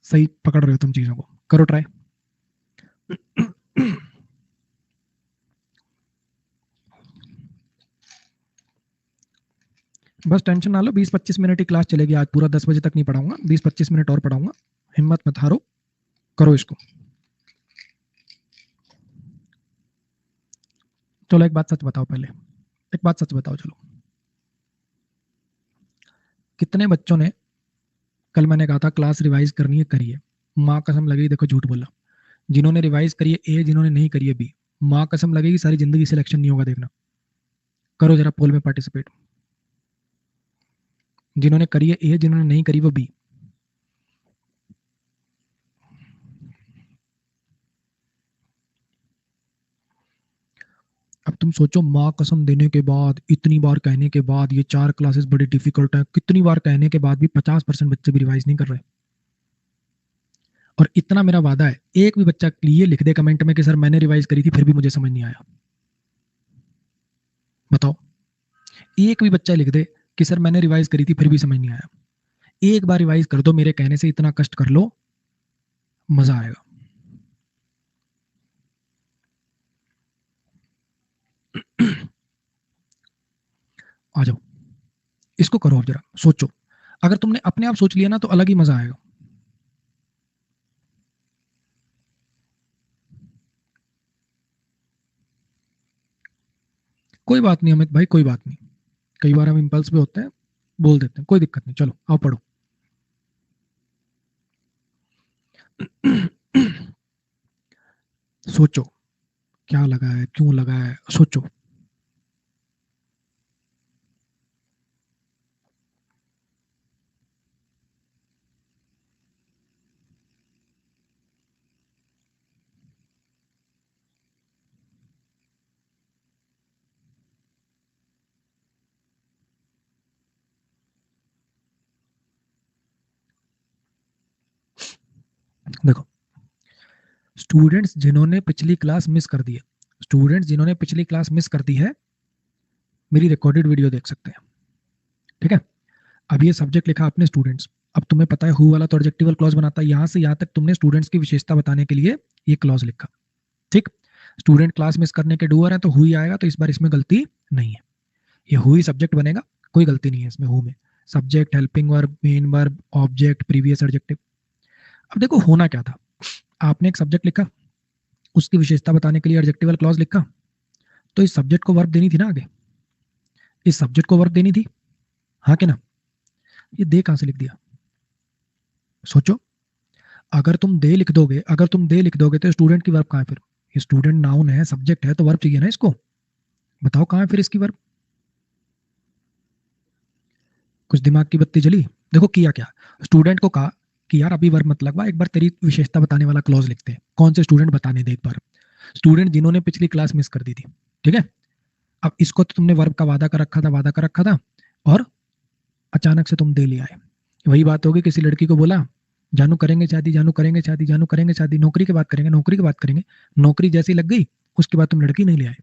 सही पकड़ रहे हो तुम चीजों को, करो ट्राई। बस टेंशन ना लो, 20-25 मिनट ही क्लास चलेगी आज, पूरा 10 बजे तक नहीं पढ़ाऊंगा, 20-25 मिनट और पढ़ाऊंगा। हिम्मत मत हारो, करो इसको। चलो एक बात सच बताओ, पहले एक बात सच बताओ। चलो, कितने बच्चों ने, कल मैंने कहा था क्लास रिवाइज करनी है, करिए। माँ कसम लगेगी, देखो झूठ बोला। जिन्होंने रिवाइज करी है ए, जिन्होंने नहीं करी है बी। माँ कसम लगेगी सारी जिंदगी सिलेक्शन नहीं होगा, देखना। करो जरा पोल में पार्टिसिपेट। जिन्होंने करी है ए, जिन्होंने नहीं करी वो बी। अब तुम सोचो, माँ कसम देने के बाद, इतनी बार कहने के बाद, ये 4 क्लासेस बड़ी डिफिकल्ट है, कितनी बार कहने के बाद भी 50% बच्चे भी रिवाइज नहीं कर रहे। और इतना मेरा वादा है, एक भी बच्चा ये लिख दे कमेंट में कि सर मैंने रिवाइज करी थी फिर भी मुझे समझ नहीं आया। बताओ, एक भी बच्चा लिख दे कि सर मैंने रिवाइज करी थी फिर भी समझ नहीं आया। एक बार रिवाइज कर दो, मेरे कहने से इतना कष्ट कर लो, मजा आएगा। आ जाओ, इसको करो। अब जरा सोचो, अगर तुमने अपने आप सोच लिया ना तो अलग ही मजा आएगा। कोई बात नहीं अमित भाई, कोई बात नहीं, कई बार हम इम्पल्स पे होते हैं, बोल देते हैं, कोई दिक्कत नहीं। चलो आओ पढ़ो। सोचो क्या लगा है, क्यों लगा है, सोचो। देखो, स्टूडेंट्स जिन्होंने पिछली क्लास मिस कर दी है, स्टूडेंट्स जिन्होंने पिछली क्लास मिस कर दी है, मेरी रिकॉर्डेड वीडियो देख सकते हैं। ठीक है, अब ये सब्जेक्ट लिखा आपने स्टूडेंट्स, अब तुम्हें पता है हु वाला तो एडजेक्टिवल क्लॉज बनाता है, यहां से यहां तक तुमने स्टूडेंट्स की विशेषता बताने के लिए ये क्लॉज लिखा। ठीक, स्टूडेंट क्लास मिस करने के डूअर है तो हुई आएगा, तो इस बार इसमें गलती नहीं है, ये हुई सब्जेक्ट बनेगा, कोई गलती नहीं है इसमें। हु में subject, helping verb, main verb, object, previous adjective. अब देखो होना क्या था, आपने एक सब्जेक्ट लिखा, उसकी विशेषता बताने के लिए एडजेक्टिवल क्लॉज लिखा, तो इस सब्जेक्ट को वर्ब देनी थी ना आगे, इस सब्जेक्ट को वर्ब देनी थी, हाँ कि ना? ये दे कहां से लिख दिया, सोचो। अगर तुम दे लिख दोगे, अगर तुम दे लिख दोगे तो स्टूडेंट की वर्ब कहां है फिर? ये स्टूडेंट नाउन है, सब्जेक्ट है, तो वर्ब चाहिए ना इसको, बताओ कहां है फिर इसकी वर्ब? कुछ दिमाग की बत्ती जली? देखो किया क्या, स्टूडेंट को कहा कि यार अभी वर्ब मत लगवा, एक बार तेरी विशेषता बताने वाला क्लॉज लिखते हैं। कौन से स्टूडेंट बताने दे एक बार, स्टूडेंट जिन्होंने पिछली क्लास मिस कर दी थी। ठीक है, अब इसको तो तुमने वर्ब का वादा कर रखा था, वादा कर रखा था, और अचानक से तुम दे ले आए। वही बात होगी, किसी लड़की को बोला जानू करेंगे शादी, जानू करेंगे शादी, जानू करेंगे शादी, नौकरी की बात करेंगे, नौकरी की बात करेंगे, नौकरी जैसी लग गई, उसके बाद तुम लड़की नहीं ले आए।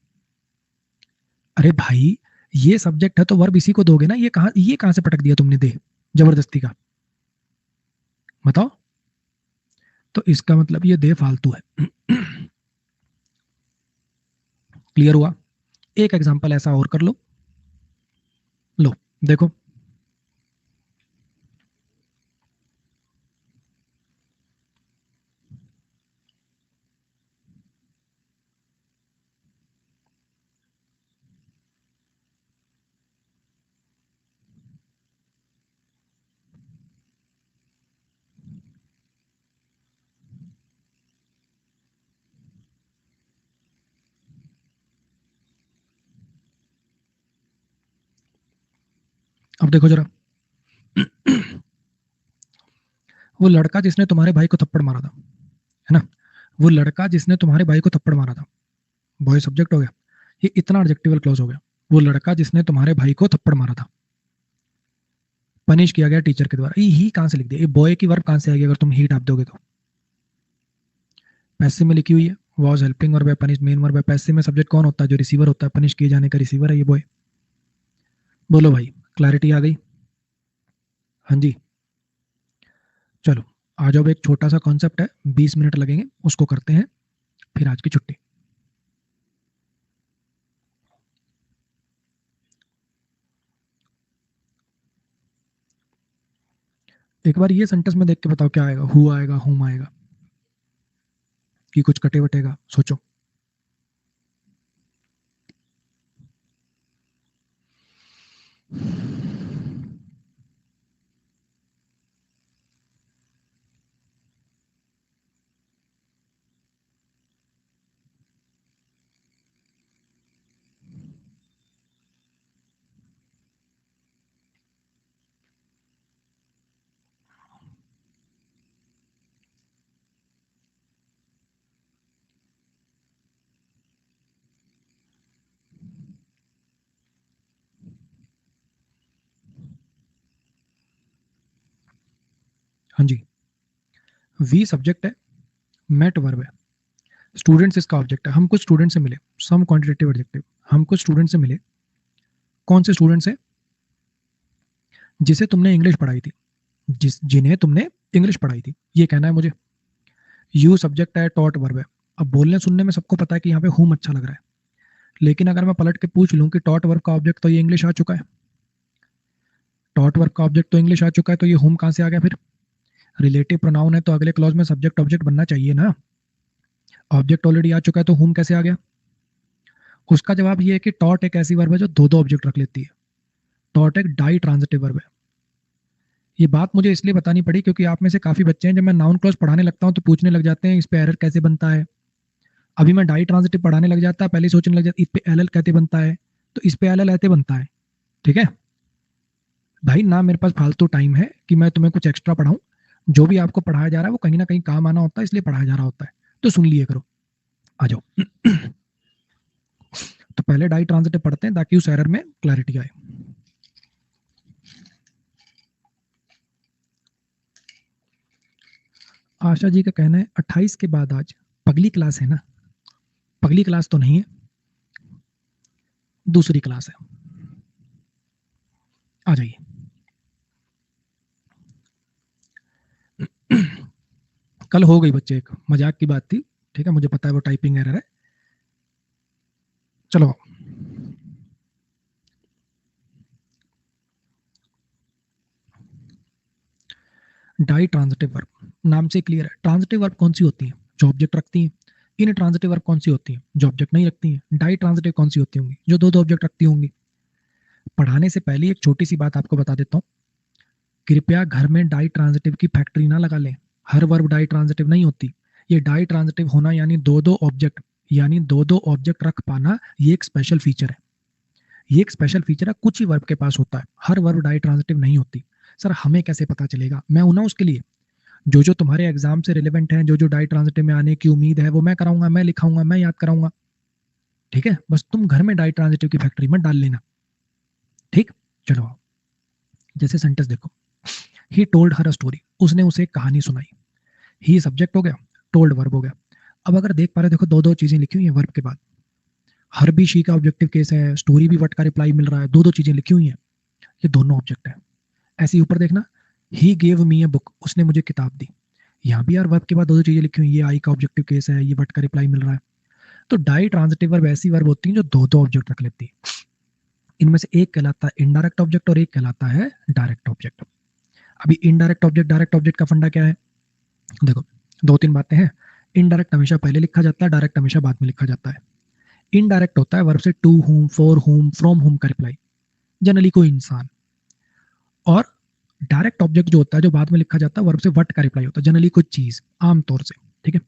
अरे भाई, ये सब्जेक्ट है तो वर्ब इसी को दोगे ना, ये कहां से पटक दिया तुमने दे जबरदस्ती का, बताओ। तो इसका मतलब ये दे फालतू है। क्लियर हुआ? एक एग्जांपल ऐसा और कर लो, लो देखो। अब देखो जरा, वो लड़का जिसने तुम्हारे भाई को थप्पड़ मारा था, है ना, वो लड़का जिसने तुम्हारे भाई को थप्पड़ मारा था, बॉय सब्जेक्ट हो गया, ये इतना एडजेक्टिवल क्लॉज हो गया। वो लड़का जिसने तुम्हारे भाई को थप्पड़ मारा था, पनिश किया गया टीचर के द्वारा, ये ही कहां से लिख दिया? ये बॉय की वर्ब कहां से आएगी अगर तुम ही टाप दोगे तो? पैसिव में लिखी हुई है, वॉज, हेल्पिंग वर्ब है, पनिश मेन वर्ब है। पैसिव में सब्जेक्ट कौन होता है? जो रिसीवर होता है, पनिश किए जाने का रिसीवर है ये बॉय। बोलो भाई, क्लैरिटी आ गई? हाँ जी। चलो आ जाओ, एक छोटा सा कॉन्सेप्ट है, 20 मिनट लगेंगे, उसको करते हैं, फिर आज की छुट्टी। एक बार ये सेंटेंस में देख के बताओ क्या आएगा, हु आएगा, हुम आएगा, कि कुछ कटे वटेगा, सोचो। हाँ जी, वी सब्जेक्ट है, मेट वर्ब है, स्टूडेंट्स इसका ऑब्जेक्ट है। हम कुछ स्टूडेंट से मिले, सम क्वांटिटेटिव एडजेक्टिव, हम कुछ स्टूडेंट से मिले। कौन से स्टूडेंट से? जिसे तुमने इंग्लिश पढ़ाई थी, जिन्हें तुमने इंग्लिश पढ़ाई थी, ये कहना है मुझे। यू सब्जेक्ट है, टॉट वर्ब है। अब बोलने सुनने में सबको पता है कि यहाँ पे हुम अच्छा लग रहा है, लेकिन अगर मैं पलट के पूछ लूं कि टॉट वर्ब का ऑब्जेक्ट तो ये इंग्लिश आ चुका है, टॉट वर्ब का ऑब्जेक्ट तो इंग्लिश आ चुका है, तो ये हुम कहां से आ गया फिर? रिलेटिव प्रोनाउन है तो अगले क्लॉज में सब्जेक्ट ऑब्जेक्ट बनना चाहिए ना, ऑब्जेक्ट ऑलरेडी आ चुका है तो हुम कैसे आ गया? उसका जवाब ये है कि टॉट एक ऐसी वर्ब है जो दो दो ऑब्जेक्ट रख लेती है। टॉट एक डाई ट्रांजिटिव वर्ब है। ये बात मुझे इसलिए बतानी पड़ी क्योंकि आप में से काफी बच्चे हैं, जब मैं नाउन क्लॉज पढ़ाने लगता हूँ तो पूछने लग जाते हैं इस पे एरर कैसे बनता है। अभी मैं डाई ट्रांजिटिव पढ़ाने लग जाता है, पहले सोचने लग जाता इस पे एल एल कैसे बनता है, तो इस पे एल एल ऐसे बनता है। ठीक है भाई, ना मेरे पास फालतू टाइम है कि मैं तुम्हें कुछ एक्स्ट्रा पढ़ाऊं। जो भी आपको पढ़ाया जा रहा है वो कहीं ना कहीं काम आना होता है, इसलिए पढ़ाया जा रहा होता है, तो सुन लिए करो। आ जाओ। तो पहले डाई ट्रांजिटिव पढ़ते हैं ताकि उस एरर में क्लैरिटी आए। आशा जी का कहना है 28 के बाद आज पगली क्लास है ना। पगली क्लास तो नहीं है, दूसरी क्लास है। आ जाइए। कल हो गई बच्चे, एक मजाक की बात थी, ठीक है मुझे पता है वो टाइपिंग एरर है। चलो, डाई ट्रांजिटिव वर्ब नाम से क्लियर है। ट्रांजिटिव वर्ब कौन सी होती है? जो ऑब्जेक्ट रखती है। इन ट्रांजिटिव वर्ब कौन सी होती है? जो ऑब्जेक्ट नहीं रखती है। डाई ट्रांजिटिव कौन सी होती होंगी? जो दो दो ऑब्जेक्ट रखती होंगी। पढ़ाने से पहले एक छोटी सी बात आपको बता देता हूँ, कृपया घर में डाई ट्रांजिटिव की फैक्ट्री ना लगा लें। हर वर्ब डाई ट्रांजिटिव नहीं होती। ये डाई ट्रांजिटिव होना यानी दो दो ऑब्जेक्ट, यानी दो दो ऑब्जेक्ट रख पाना, ये एक स्पेशल फीचर है। ये एक स्पेशल फीचर है, कुछ ही वर्ब के पास होता है, हर वर्ब डाई ट्रांजिटिव नहीं होती। सर हमें कैसे पता चलेगा? मैं हूं ना उसके लिए। जो जो तुम्हारे एग्जाम से रिलेवेंट है, जो जो डाई ट्रांजिटिव में आने की उम्मीद है, वो मैं कराऊंगा, मैं लिखाऊंगा, मैं याद कराऊंगा। ठीक है, बस तुम घर में डाई ट्रांजिटिव की फैक्ट्री में डाल लेना। ठीक, चलो आओ। जैसे सेंटेंस देखो, he told her a story, उसने उसे एक कहानी सुनाई। ही सब्जेक्ट हो गया, टोल्ड वर्ब हो गया। अब अगर देख पा रहे देखो, दो दो चीजें लिखी हुई है वर्ब के बाद। हर भी शी का ऑब्जेक्टिव केस है, स्टोरी भी वट का रिप्लाई मिल रहा है, दो दो चीजें लिखी हुई हैं, ये दोनों ऑब्जेक्ट है। ऐसे ही ऊपर देखना, he gave me a book, उसने मुझे किताब दी। यहाँ भी यार वर्ब के बाद दो दो चीजें लिखी हुई, ये आई का ऑब्जेक्टिव केस है, ये वट का रिप्लाई मिल रहा है। तो डाई ट्रांजिटिव वर्ब ऐसी वर्ब होती है जो दो दो ऑब्जेक्ट रख लेती है। इनमें से एक कहलाता है इनडायरेक्ट ऑब्जेक्ट और एक कहलाता है डायरेक्ट ऑब्जेक्ट। अभी इनडायरेक्ट ऑब्जेक्ट डायरेक्ट ऑब्जेक्ट का फंडा क्या है? देखो, दो तीन बातें हैं। इनडायरेक्ट हमेशा पहले लिखा जाता है, डायरेक्ट हमेशा बाद में लिखा जाता है। इनडायरेक्ट होता है वर्ब से to whom, for whom, from whom का रिप्लाई, जनरली कोई इंसान। और डायरेक्ट ऑब्जेक्ट जो होता है, जो बाद में लिखा जाता है, वर्ब से वट का रिप्लाई होता है, जनरली कोई चीज, आमतौर से। ठीक है,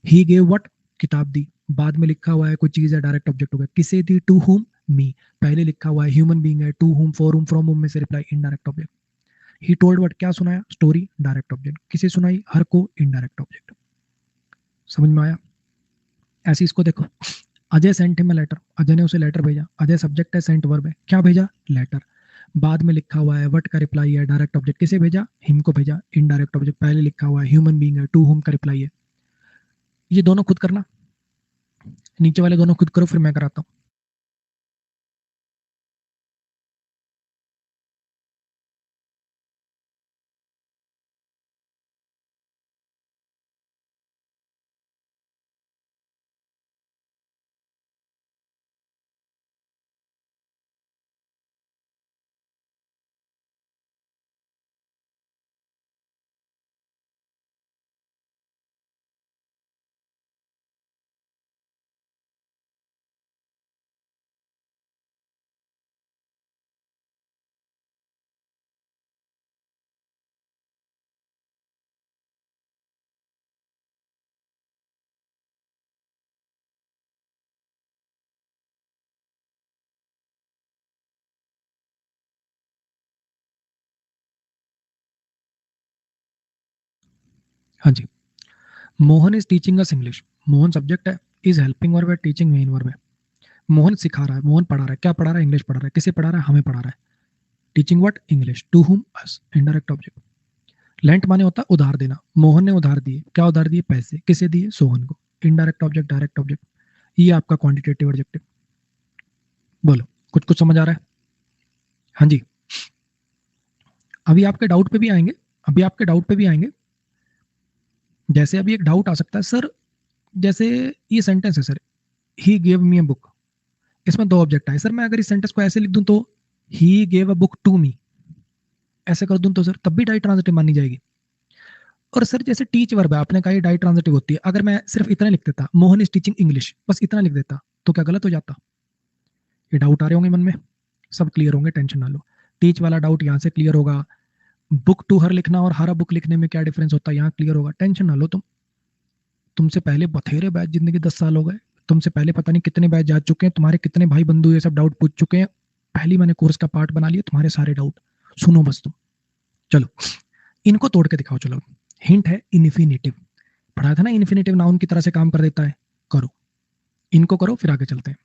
ही गेव वट, किताब दी, बाद में लिखा हुआ है कोई चीज है, डायरेक्ट ऑब्जेक्ट हो गया। किसे दी? टू हुम, मी, पहले लिखा हुआ है ह्यूमन बीइंग है, to whom, for whom, from whom में से reply, indirect object. He told what, क्या सुनाया? Story, direct object. किसे सुनाई? हर को, इनडायरेक्ट ऑब्जेक्ट। समझ में आया? ऐसे इसको देखो, Ajay sent him a letter, Ajay ने उसे लेटर भेजा। अजय सब्जेक्ट है, सेंट वर्ब है, क्या भेजा? लेटर। बाद में लिखा हुआ है वट का रिप्लाई है, डायरेक्ट ऑब्जेक्ट। किसे भेजा? हिम को भेजा, इनडायरेक्ट ऑब्जेक्ट। पहले लिखा हुआ है ह्यूमन बीइंग है, टू हुम का रिप्लाई है। ये दोनों खुद करना, नीचे वाले दोनों खुद करो, फिर मैं कराता हूँ। हाँ जी, Mohan is teaching us English. Mohan subject है, इज हेल्पिंग वर्ब है, टीचिंग मेन वर्ब है। मोहन सिखा रहा है, मोहन पढ़ा रहा है, क्या पढ़ा रहा है? इंग्लिश पढ़ा रहा है। किसे पढ़ा रहा है? हमें पढ़ा रहा है। Teaching what? English. To whom? Us, indirect object. Lent माने होता है उधार देना, मोहन ने उधार दिए, क्या उधार दिए? पैसे। किसे दिए? सोहन को, इनडायरेक्ट ऑब्जेक्ट, डायरेक्ट ऑब्जेक्ट। ये आपका क्वांटिटेटिव एडजेक्टिव। बोलो, कुछ कुछ समझ आ रहा है? हाँ जी, अभी आपके डाउट पे भी आएंगे, अभी आपके डाउट पे भी आएंगे। जैसे अभी एक डाउट आ सकता है, सर जैसे ये सेंटेंस है sir, he gave me a book, इसमें दो ऑब्जेक्ट आए, सर मैं अगर इस सेंटेंस को ऐसे लिख दूं तो he gave a book to me, ऐसे कर दूं तो सर तब भी डाई ट्रांजिटिव मानी जाएगी। और सर जैसे टीच वर्ब है, आपने कहा ये डाई ट्रांजिटिव होती है, अगर मैं सिर्फ इतना लिख देता, मोहन इज टीचिंग इंग्लिश, बस इतना लिख देता, तो क्या गलत हो जाता? ये डाउट आ रहे होंगे मन में, सब क्लियर होंगे, टेंशन ना लो। टीच वाला डाउट यहाँ से क्लियर होगा, बुक टू हर लिखना और हर बुक लिखने में क्या डिफरेंस होता है यहाँ क्लियर होगा, टेंशन ना लो तुम। तुमसे पहले बथेरे बैच, जिंदगी 10 साल हो गए, तुमसे पहले पता नहीं कितने बैच जा चुके हैं, तुम्हारे कितने भाई बंधु ये सब डाउट पूछ चुके हैं, पहली मैंने कोर्स का पार्ट बना लिया तुम्हारे सारे डाउट, सुनो बस तुम। चलो इनको तोड़ के दिखाओ। चलो हिंट है इन्फिनेटिव, पढ़ा था ना, इन्फिनेटिव नाउन की तरह से काम कर देता है, करो इनको, करो फिर आगे चलते हैं।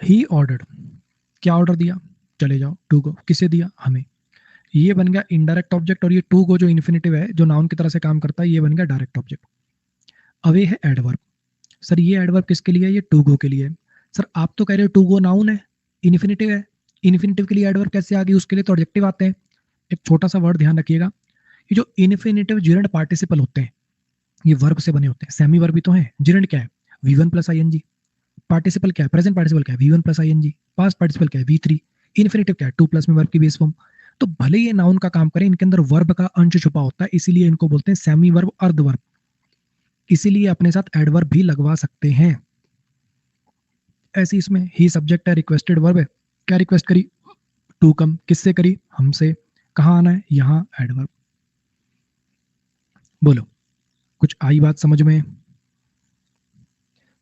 ही ऑर्डर्ड, क्या ऑर्डर दिया, चले जाओ टू गो, किसे दिया, हमें। ये बन गया इनडायरेक्ट ऑब्जेक्ट, और ये टू गो जो इन्फिनेटिव है जो नाउन की तरह से काम करता है, ये बन गया डायरेक्ट ऑब्जेक्ट। अवे है एडवर्ब, सर ये एडवर्ब किसके लिए है, ये टू गो के लिए है। सर आप तो कह रहे हो टू गो नाउन है, इन्फिनेटिव है, इन्फिनेटिव के लिए एडवर्ब कैसे आ गई, उसके लिए तो एडजेक्टिव आते हैं। एक छोटा सा वर्ड ध्यान रखिएगा, ये जो इन्फिनेटिव जिरंड पार्टिसिपल होते हैं ये वर्ब से बने होते हैं, सेमी वर्ब भी तो है। जिरंड क्या है, V1 प्लस ING, पार्टिसिपल क्या है, प्रेजेंट पार्टिसिपल क्या है, V1 plus ING, past participle क्या है, V3, इन्फिनेटिव क्या है, टू प्लस में वर्ब की बेस फॉर्म। तो भले ये नाउन का काम करें, इनके अंदर वर्ब का अंश छुपा होता है, इसीलिए इनको बोलते हैं सेमी वर्ब, अर्ध वर्ब, इसीलिए अपने साथ एडवर्ब भी लगवा सकते हैं। ऐसी इसमें ही सब्जेक्ट है, रिक्वेस्टेड वर्ब है, क्या रिक्वेस्ट करी, टू कम, किससे करी, हमसे, कहाँ आना है, यहाँ एडवर्ब। बोलो कुछ आई बात समझ में,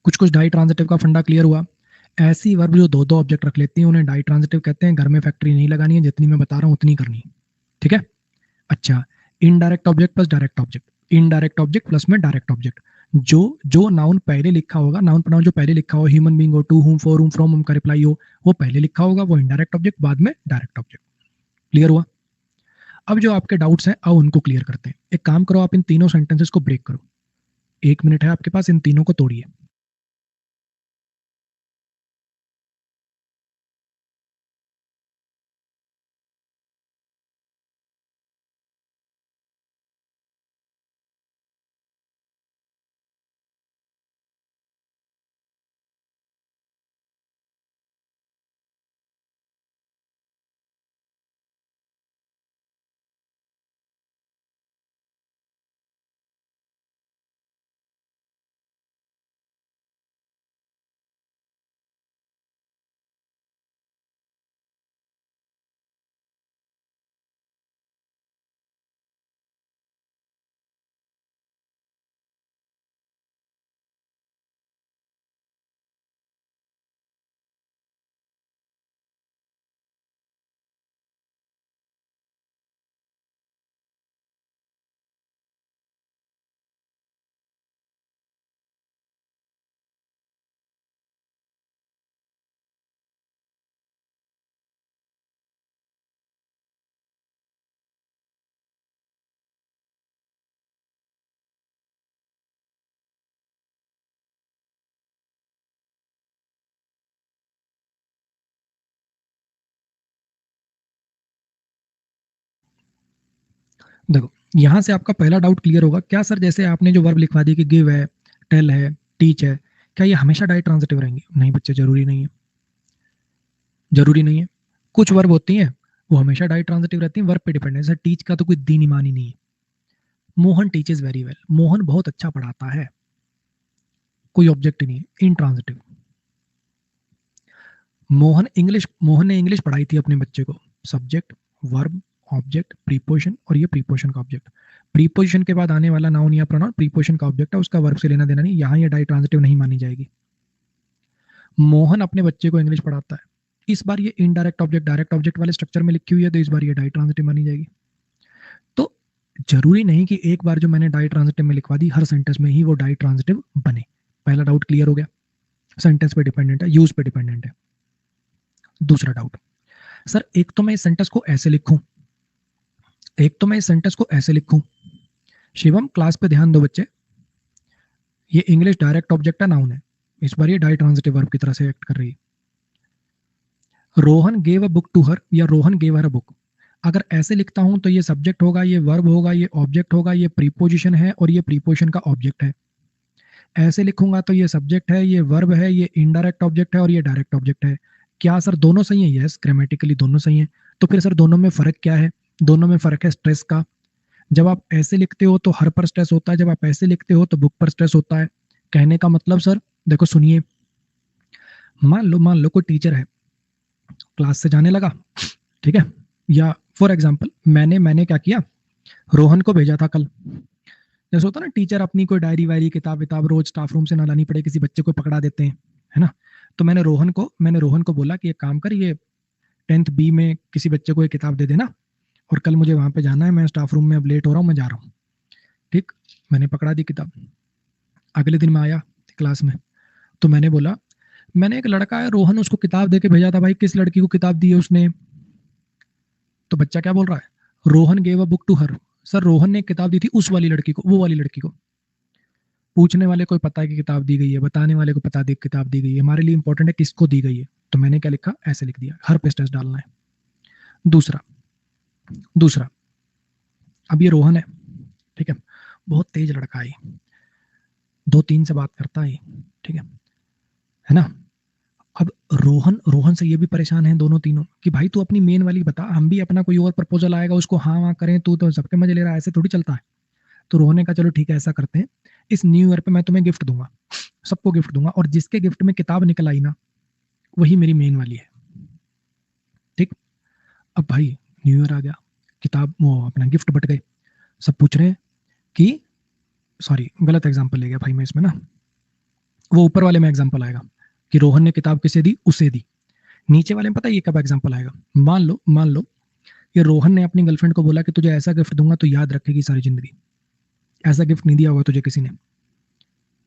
कुछ कुछ डाई ट्रांजिटिव का फंडा क्लियर हुआ। ऐसी वर्ब जो दो दो ऑब्जेक्ट रख लेती हैं उन्हें डाई ट्रांजिटिव कहते हैं, घर में फैक्ट्री नहीं लगानी है, जितनी मैं बता रहा हूँ उतनी करनी है, ठीक है। अच्छा, indirect object plus direct object, indirect object plus में डायरेक्ट ऑब्जेक्ट, जो जो नाउन पहले लिखा होगा, नाउन प्रोनाउन जो पहले लिखा हो, ह्यूमन बीइंग हो, to whom, for whom, from whom का रिप्लाई हो, वो पहले लिखा होगा, वो इनडायरेक्ट ऑब्जेक्ट, बाद में डायरेक्ट ऑब्जेक्ट। क्लियर हुआ। अब जो आपके डाउट्स हैं आओ उनको क्लियर करते हैं। एक काम करो, आप इन तीनों सेंटेंसेस को ब्रेक करो, 1 मिनट है आपके पास, इन तीनों को तोड़िए। देखो यहां से आपका पहला डाउट क्लियर होगा क्या सर, जैसे आपने जो वर्ब लिखवा दी कि गिव है, टेल है, टीच है, क्या ये हमेशा डाई ट्रांजिटिव रहेंगे? नहीं बच्चे, जरूरी नहीं है, जरूरी नहीं है। कुछ वर्ब होती हैं वो हमेशा डाई ट्रांजिटिव रहती हैं, वर्ब पे डिपेंड है। जैसे टीच का तो कोई दीन ईमान ही नहीं है। Mohan teaches very well, Mohan बहुत अच्छा पढ़ाता है, कोई ऑब्जेक्ट ही नहीं है, इनट्रांजिटिव। मोहन ने इंग्लिश पढ़ाई थी अपने बच्चे को, सब्जेक्ट, वर्ब, ऑब्जेक्ट, प्रीपोजिशन, और ये प्रीपोजिशन का ऑब्जेक्ट। प्रीपोजिशन के बाद आने वाला नाउन या प्रोनाउन प्रीपोजिशन का ऑब्जेक्ट है, उसका वर्ब से लेना देना नहीं, यहाँ ये डाई ट्रांजिटिव नहीं मानी जाएगी। मोहन अपने बच्चे को इंग्लिश पढ़ाता है, इस बार ये इनडायरेक्ट ऑब्जेक्ट डायरेक्ट ऑब्जेक्ट वाले स्ट्रक्चर में लिखी हुई है, तो इस बार ये डाई ट्रांजिटिव मानी जाएगी। तो जरूरी नहीं कि एक बार जो मैंने डाई ट्रांजिटिव में लिखवा दी हर सेंटेंस में ही वो डाई ट्रांजिटिव बने। पहला डाउट क्लियर हो गया, सेंटेंस पे डिपेंडेंट है, यूज पे डिपेंडेंट है। दूसरा डाउट, सर एक तो मैं इस सेंटेंस को ऐसे लिखूं, एक तो मैं इस सेंटेंस को ऐसे लिखूं, शिवम क्लास पे ध्यान दो बच्चे, ये इंग्लिश डायरेक्ट ऑब्जेक्ट है, नाउन है, इस बार ये डाई ट्रांजिटिव वर्ब की तरह से एक्ट कर रही है। Rohan gave a book to her या Rohan gave her a book, अगर ऐसे लिखता हूं तो ये सब्जेक्ट होगा, ये वर्ब होगा, ये ऑब्जेक्ट होगा, ये प्रीपोजिशन है और ये प्रीपोजिशन का ऑब्जेक्ट है। ऐसे लिखूंगा तो ये सब्जेक्ट है, ये वर्ब है, ये इनडायरेक्ट ऑब्जेक्ट है और ये डायरेक्ट ऑब्जेक्ट है। क्या सर दोनों सही है? यस, ग्रामेटिकली दोनों सही है। तो फिर सर दोनों में फर्क क्या है? दोनों में फर्क है स्ट्रेस का। जब आप ऐसे लिखते हो तो हर पर स्ट्रेस होता है, जब आप ऐसे लिखते हो तो बुक पर स्ट्रेस होता है। कहने का मतलब सर देखो सुनिए, मान लो कोई टीचर है, क्लास से जाने लगा, ठीक है, या फॉर एग्जाम्पल मैंने क्या किया, रोहन को भेजा था कल। जैसे होता है ना, टीचर अपनी कोई डायरी वायरी किताब विताब रोज स्टाफ रूम से ना लानी पड़े, किसी बच्चे को पकड़ा देते हैं, है ना। तो मैंने रोहन को बोला कि एक काम कर, ये 10th बी में किसी बच्चे को एक किताब दे देना, और कल मुझे वहां पे जाना है, मैं स्टाफ रूम में अब लेट हो रहा हूँ, मैं जा रहा हूँ। ठीक, मैंने पकड़ा दी किताब। अगले दिन मैं आया क्लास में, तो मैंने बोला, मैंने एक लड़का है रोहन, उसको किताब दे के भेजा था भाई, किस लड़की को किताब दी है उसने? तो बच्चा क्या बोल रहा है, Rohan gave a book to her. Sir Rohan ने एक किताब दी थी उस वाली लड़की को, वो वाली लड़की को। पूछने वाले को पता है कि किताब दी गई है, बताने वाले को पता है किताब दी गई है, हमारे लिए इंपॉर्टेंट है किसको दी गई है। तो मैंने क्या लिखा, ऐसे लिख दिया, हर पे स्ट्रेस डालना है। दूसरा दूसरा अब ये रोहन है, ठीक है, बहुत तेज लड़का है, 2-3 से बात करता है, ठीक है ना। अब रोहन रोहन से ये भी परेशान है दोनों तीनों कि भाई तू अपनी मेन वाली बता, हम भी अपना कोई और प्रपोजल आएगा उसको हाँ वहाँ करें, तू तो सबके मजे ले रहा है, ऐसे थोड़ी चलता है। तो रोहन ने कहा चलो ठीक है ऐसा करते हैं, इस न्यू ईयर पे मैं तुम्हें गिफ्ट दूंगा, सबको गिफ्ट दूंगा, और जिसके गिफ्ट में किताब निकल आई ना, वही मेरी मेन वाली है। ठीक, अब भाई न्यू ईयर आ गया, किताब वो अपना गिफ्ट बट गए, सब पूछ रहे हैं कि, सॉरी गलत एग्जाम्पल ले गया भाई मैं इसमें ना, वो ऊपर वाले में एग्जाम्पल आएगा कि रोहन ने किताब किसे दी, उसे दी। नीचे वाले में पता है ये कब एग्जाम्पल आएगा, मान लो ये रोहन ने अपनी गर्लफ्रेंड को बोला कि तुझे ऐसा गिफ्ट दूंगा तो याद रखेगी सारी जिंदगी। ऐसा गिफ्ट नहीं दिया होगा तुझे किसी ने।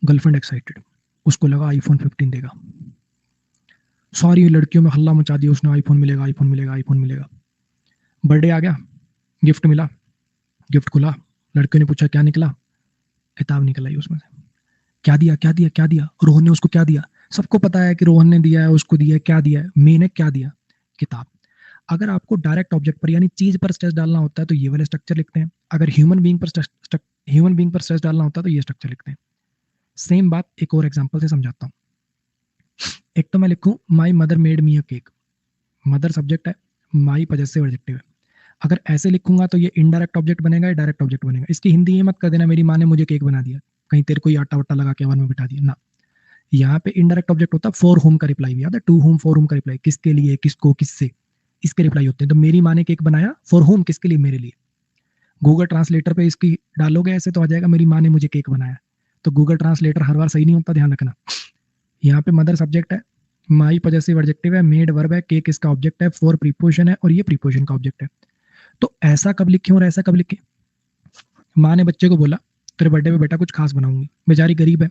गर्लफ्रेंड एक्साइटेड, उसको लगा आईफोन 15 देगा, सारी लड़कियों में हल्ला मचा दिया उसने, आईफोन मिलेगा, आईफोन मिलेगा, आईफोन मिलेगा। बर्थडे आ गया, गिफ्ट मिला, गिफ्ट खुला, लड़के ने पूछा क्या निकला, किताब निकल आई उसमें से। क्या दिया, क्या दिया, क्या दिया, रोहन ने उसको क्या दिया? सबको पता है कि रोहन ने दिया है, उसको दिया है, क्या दिया है, मैंने क्या दिया, किताब। अगर आपको डायरेक्ट ऑब्जेक्ट पर यानी चीज पर स्ट्रेस डालना होता है तो ये वाले स्ट्रक्चर लिखते हैं, अगर ह्यूमन बीइंग पर स्ट्रेस डालना होता है तो ये स्ट्रक्चर लिखते हैं। सेम बात एक और एग्जांपल से समझाता हूँ। एक तो मैं लिखूं my mother made me a cake, mother subject है, माई पजेसिव एडजेक्टिव है। अगर ऐसे लिखूंगा तो ये इनडायरेक्ट ऑब्जेक्ट बनेगा या डायरेक्ट ऑब्जेक्ट बनेगा? इसकी हिंदी ये मत कर देना मेरी माँ ने मुझे केक बना दिया, कहीं तेरे को आटा वट्टा लगा के ओवन में बिठा दिया ना। यहाँ पे इनडायरेक्ट ऑब्जेक्ट होता है, फॉर होम का रिप्लाई भी याद है, टू होम फॉर होम का रिप्लाई, किसके लिए, किसको, किससे, इसके रिप्लाई होते हैं। तो मेरी माँ ने केक बनाया फॉर होम, किसके लिए, मेरे लिए। गूगल ट्रांसलेटर पे इसकी डालोगे ऐसे तो आ जाएगा मेरी माँ ने मुझे केक बनाया। तो गूगल ट्रांसलेटर हर बार सही नहीं होता, ध्यान रखना। यहाँ पे मदर सब्जेक्ट है, माई पजेसिव एडजेक्टिव है, मेड वर्ब है, केक इसका ऑब्जेक्ट है, फॉर प्रीपोजिशन है और ये प्रीपोजिशन का ऑब्जेक्ट है। तो ऐसा कब लिखे और ऐसा कब लिखे? माँ ने बच्चे को बोला तेरे बर्थडे पे बेटा कुछ खास बनाऊंगी, बेचारी गरीब है,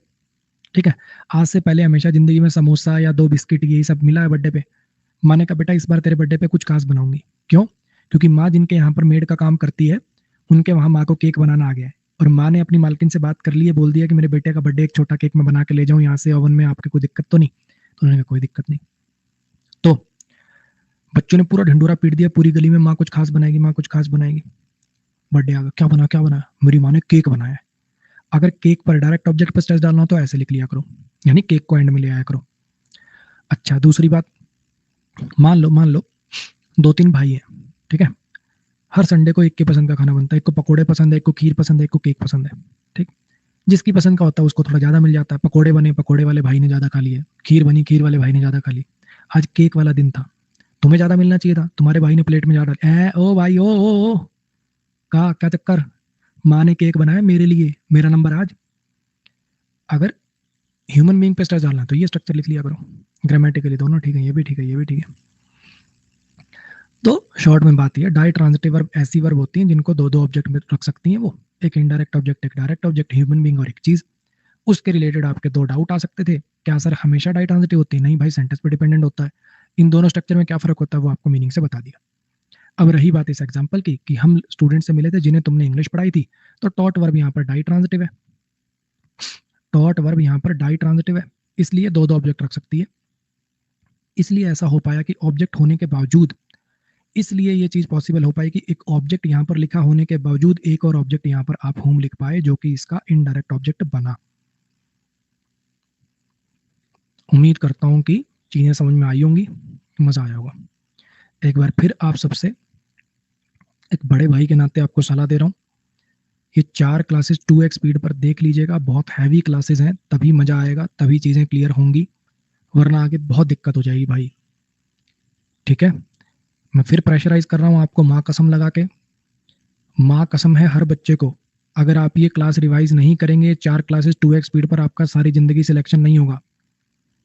ठीक है, आज से पहले हमेशा जिंदगी में समोसा या 2 बिस्किट यही सब मिला है बर्थडे पे। माँ ने कहा बेटा इस बार तेरे बर्थडे पे कुछ खास बनाऊंगी। क्यों? क्योंकि माँ जिनके यहाँ पर मेड का काम करती है उनके वहां माँ को केक बनाना आ गया है, और माँ ने अपनी मालकिन से बात कर ली है, बोल दिया कि मेरे बेटे का बर्थडे एक छोटा केक मैं बना के ले जाऊं यहाँ से ओवन में, आपकी कोई दिक्कत तो नहीं? तो उन्होंने कहा कोई दिक्कत नहीं। तो बच्चों ने पूरा ढिंडोरा पीट दिया पूरी गली में, माँ कुछ खास बनाएगी, माँ कुछ खास बनाएगी। बर्थडे आ गया, क्या बना, क्या बना? मेरी माँ ने केक बनाया है। अगर केक पर डायरेक्ट ऑब्जेक्ट पर स्ट्रेस डालना हो तो ऐसे लिख लिया करो, यानी केक को एंड में ले आया करो। अच्छा दूसरी बात, मान लो 2-3 भाई हैं, ठीक है, हर संडे को एक के पसंद का खाना बनता है, एक को पकोड़े पसंद है, एक को खीर पसंद है, एक को केक पसंद है। ठीक, जिसकी पसंद का होता है उसको थोड़ा ज्यादा मिल जाता है। पकोड़े बने, पकोड़े वाले भाई ने ज्यादा खा लिए, खीर बनी, खीर वाले भाई ने ज्यादा खा ली। आज केक वाला दिन था, तुम्हें ज्यादा मिलना चाहिए था, तुम्हारे भाई ने प्लेट में ज्यादा डाल, ओ भाई ओ कहा क्या चक्कर, माँ ने केक बनाया मेरे लिए, मेरा नंबर आज। अगर ह्यूमन बीइंग पे स्ट्रेस डालना तो ये स्ट्रक्चर लिख लिया करो, ग्रामेटिकली दोनों ठीक है, ये भी ठीक है, ये भी ठीक है। तो शॉर्ट में बात यह, डाई ट्रांजिटिव वर्ब ऐसी वर्ब होती हैं जिनको दो दो ऑब्जेक्ट में रख सकती हैं, वो एक इनडायरेक्ट ऑब्जेक्ट, एक डायरेक्ट ऑब्जेक्ट, ह्यूमन बीइंग और एक चीज। उसके रिलेटेड आपके 2 डाउट आ सकते थे, क्या सर हमेशा डाई ट्रांजिटिव होती है? नहीं भाई, सेंटेंस पे डिपेंडेंट होता है। इन दोनों स्ट्रक्चर में क्या फर्क होता है वो आपको मीनिंग से बता दिया। अब रही बात इस एग्जाम्पल की कि हम स्टूडेंट से मिले थे जिन्हें तुमने इंग्लिश पढ़ाई थी, तो टॉट वर्ब यहाँ पर डाई ट्रांजिटिव है, टॉट वर्ब यहाँ पर डाई ट्रांजिटिव है, इसलिए दो दो ऑब्जेक्ट रख सकती है। इसलिए ऐसा हो पाया कि ऑब्जेक्ट होने के बावजूद, इसलिए ये चीज पॉसिबल हो पाई कि एक ऑब्जेक्ट यहाँ पर लिखा होने के बावजूद एक और ऑब्जेक्ट यहाँ पर आप होम लिख पाए, जो कि इसका इनडायरेक्ट ऑब्जेक्ट बना। उम्मीद करता हूं कि चीजें समझ में आई होंगी, मजा आया होगा। एक बार फिर आप सबसे एक बड़े भाई के नाते आपको सलाह दे रहा हूं, ये 4 क्लासेस 2x स्पीड पर देख लीजिएगा, बहुत हैवी क्लासेस हैं, तभी मजा आएगा, तभी चीजें क्लियर होंगी, वरना आगे बहुत दिक्कत हो जाएगी भाई। ठीक है, मैं फिर प्रेशराइज कर रहा हूं आपको, माँ कसम लगा के, माँ कसम है हर बच्चे को, अगर आप ये क्लास रिवाइज नहीं करेंगे 4 क्लासेस 2x स्पीड पर, आपका सारी जिंदगी सिलेक्शन नहीं होगा।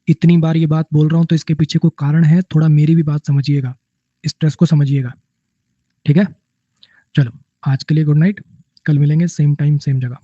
इतनी बार ये बात बोल रहा हूं तो इसके पीछे कोई कारण है, थोड़ा मेरी भी बात समझिएगा, स्ट्रेस को समझिएगा। ठीक है, चलो आज के लिए गुड नाइट, कल मिलेंगे सेम टाइम सेम जगह।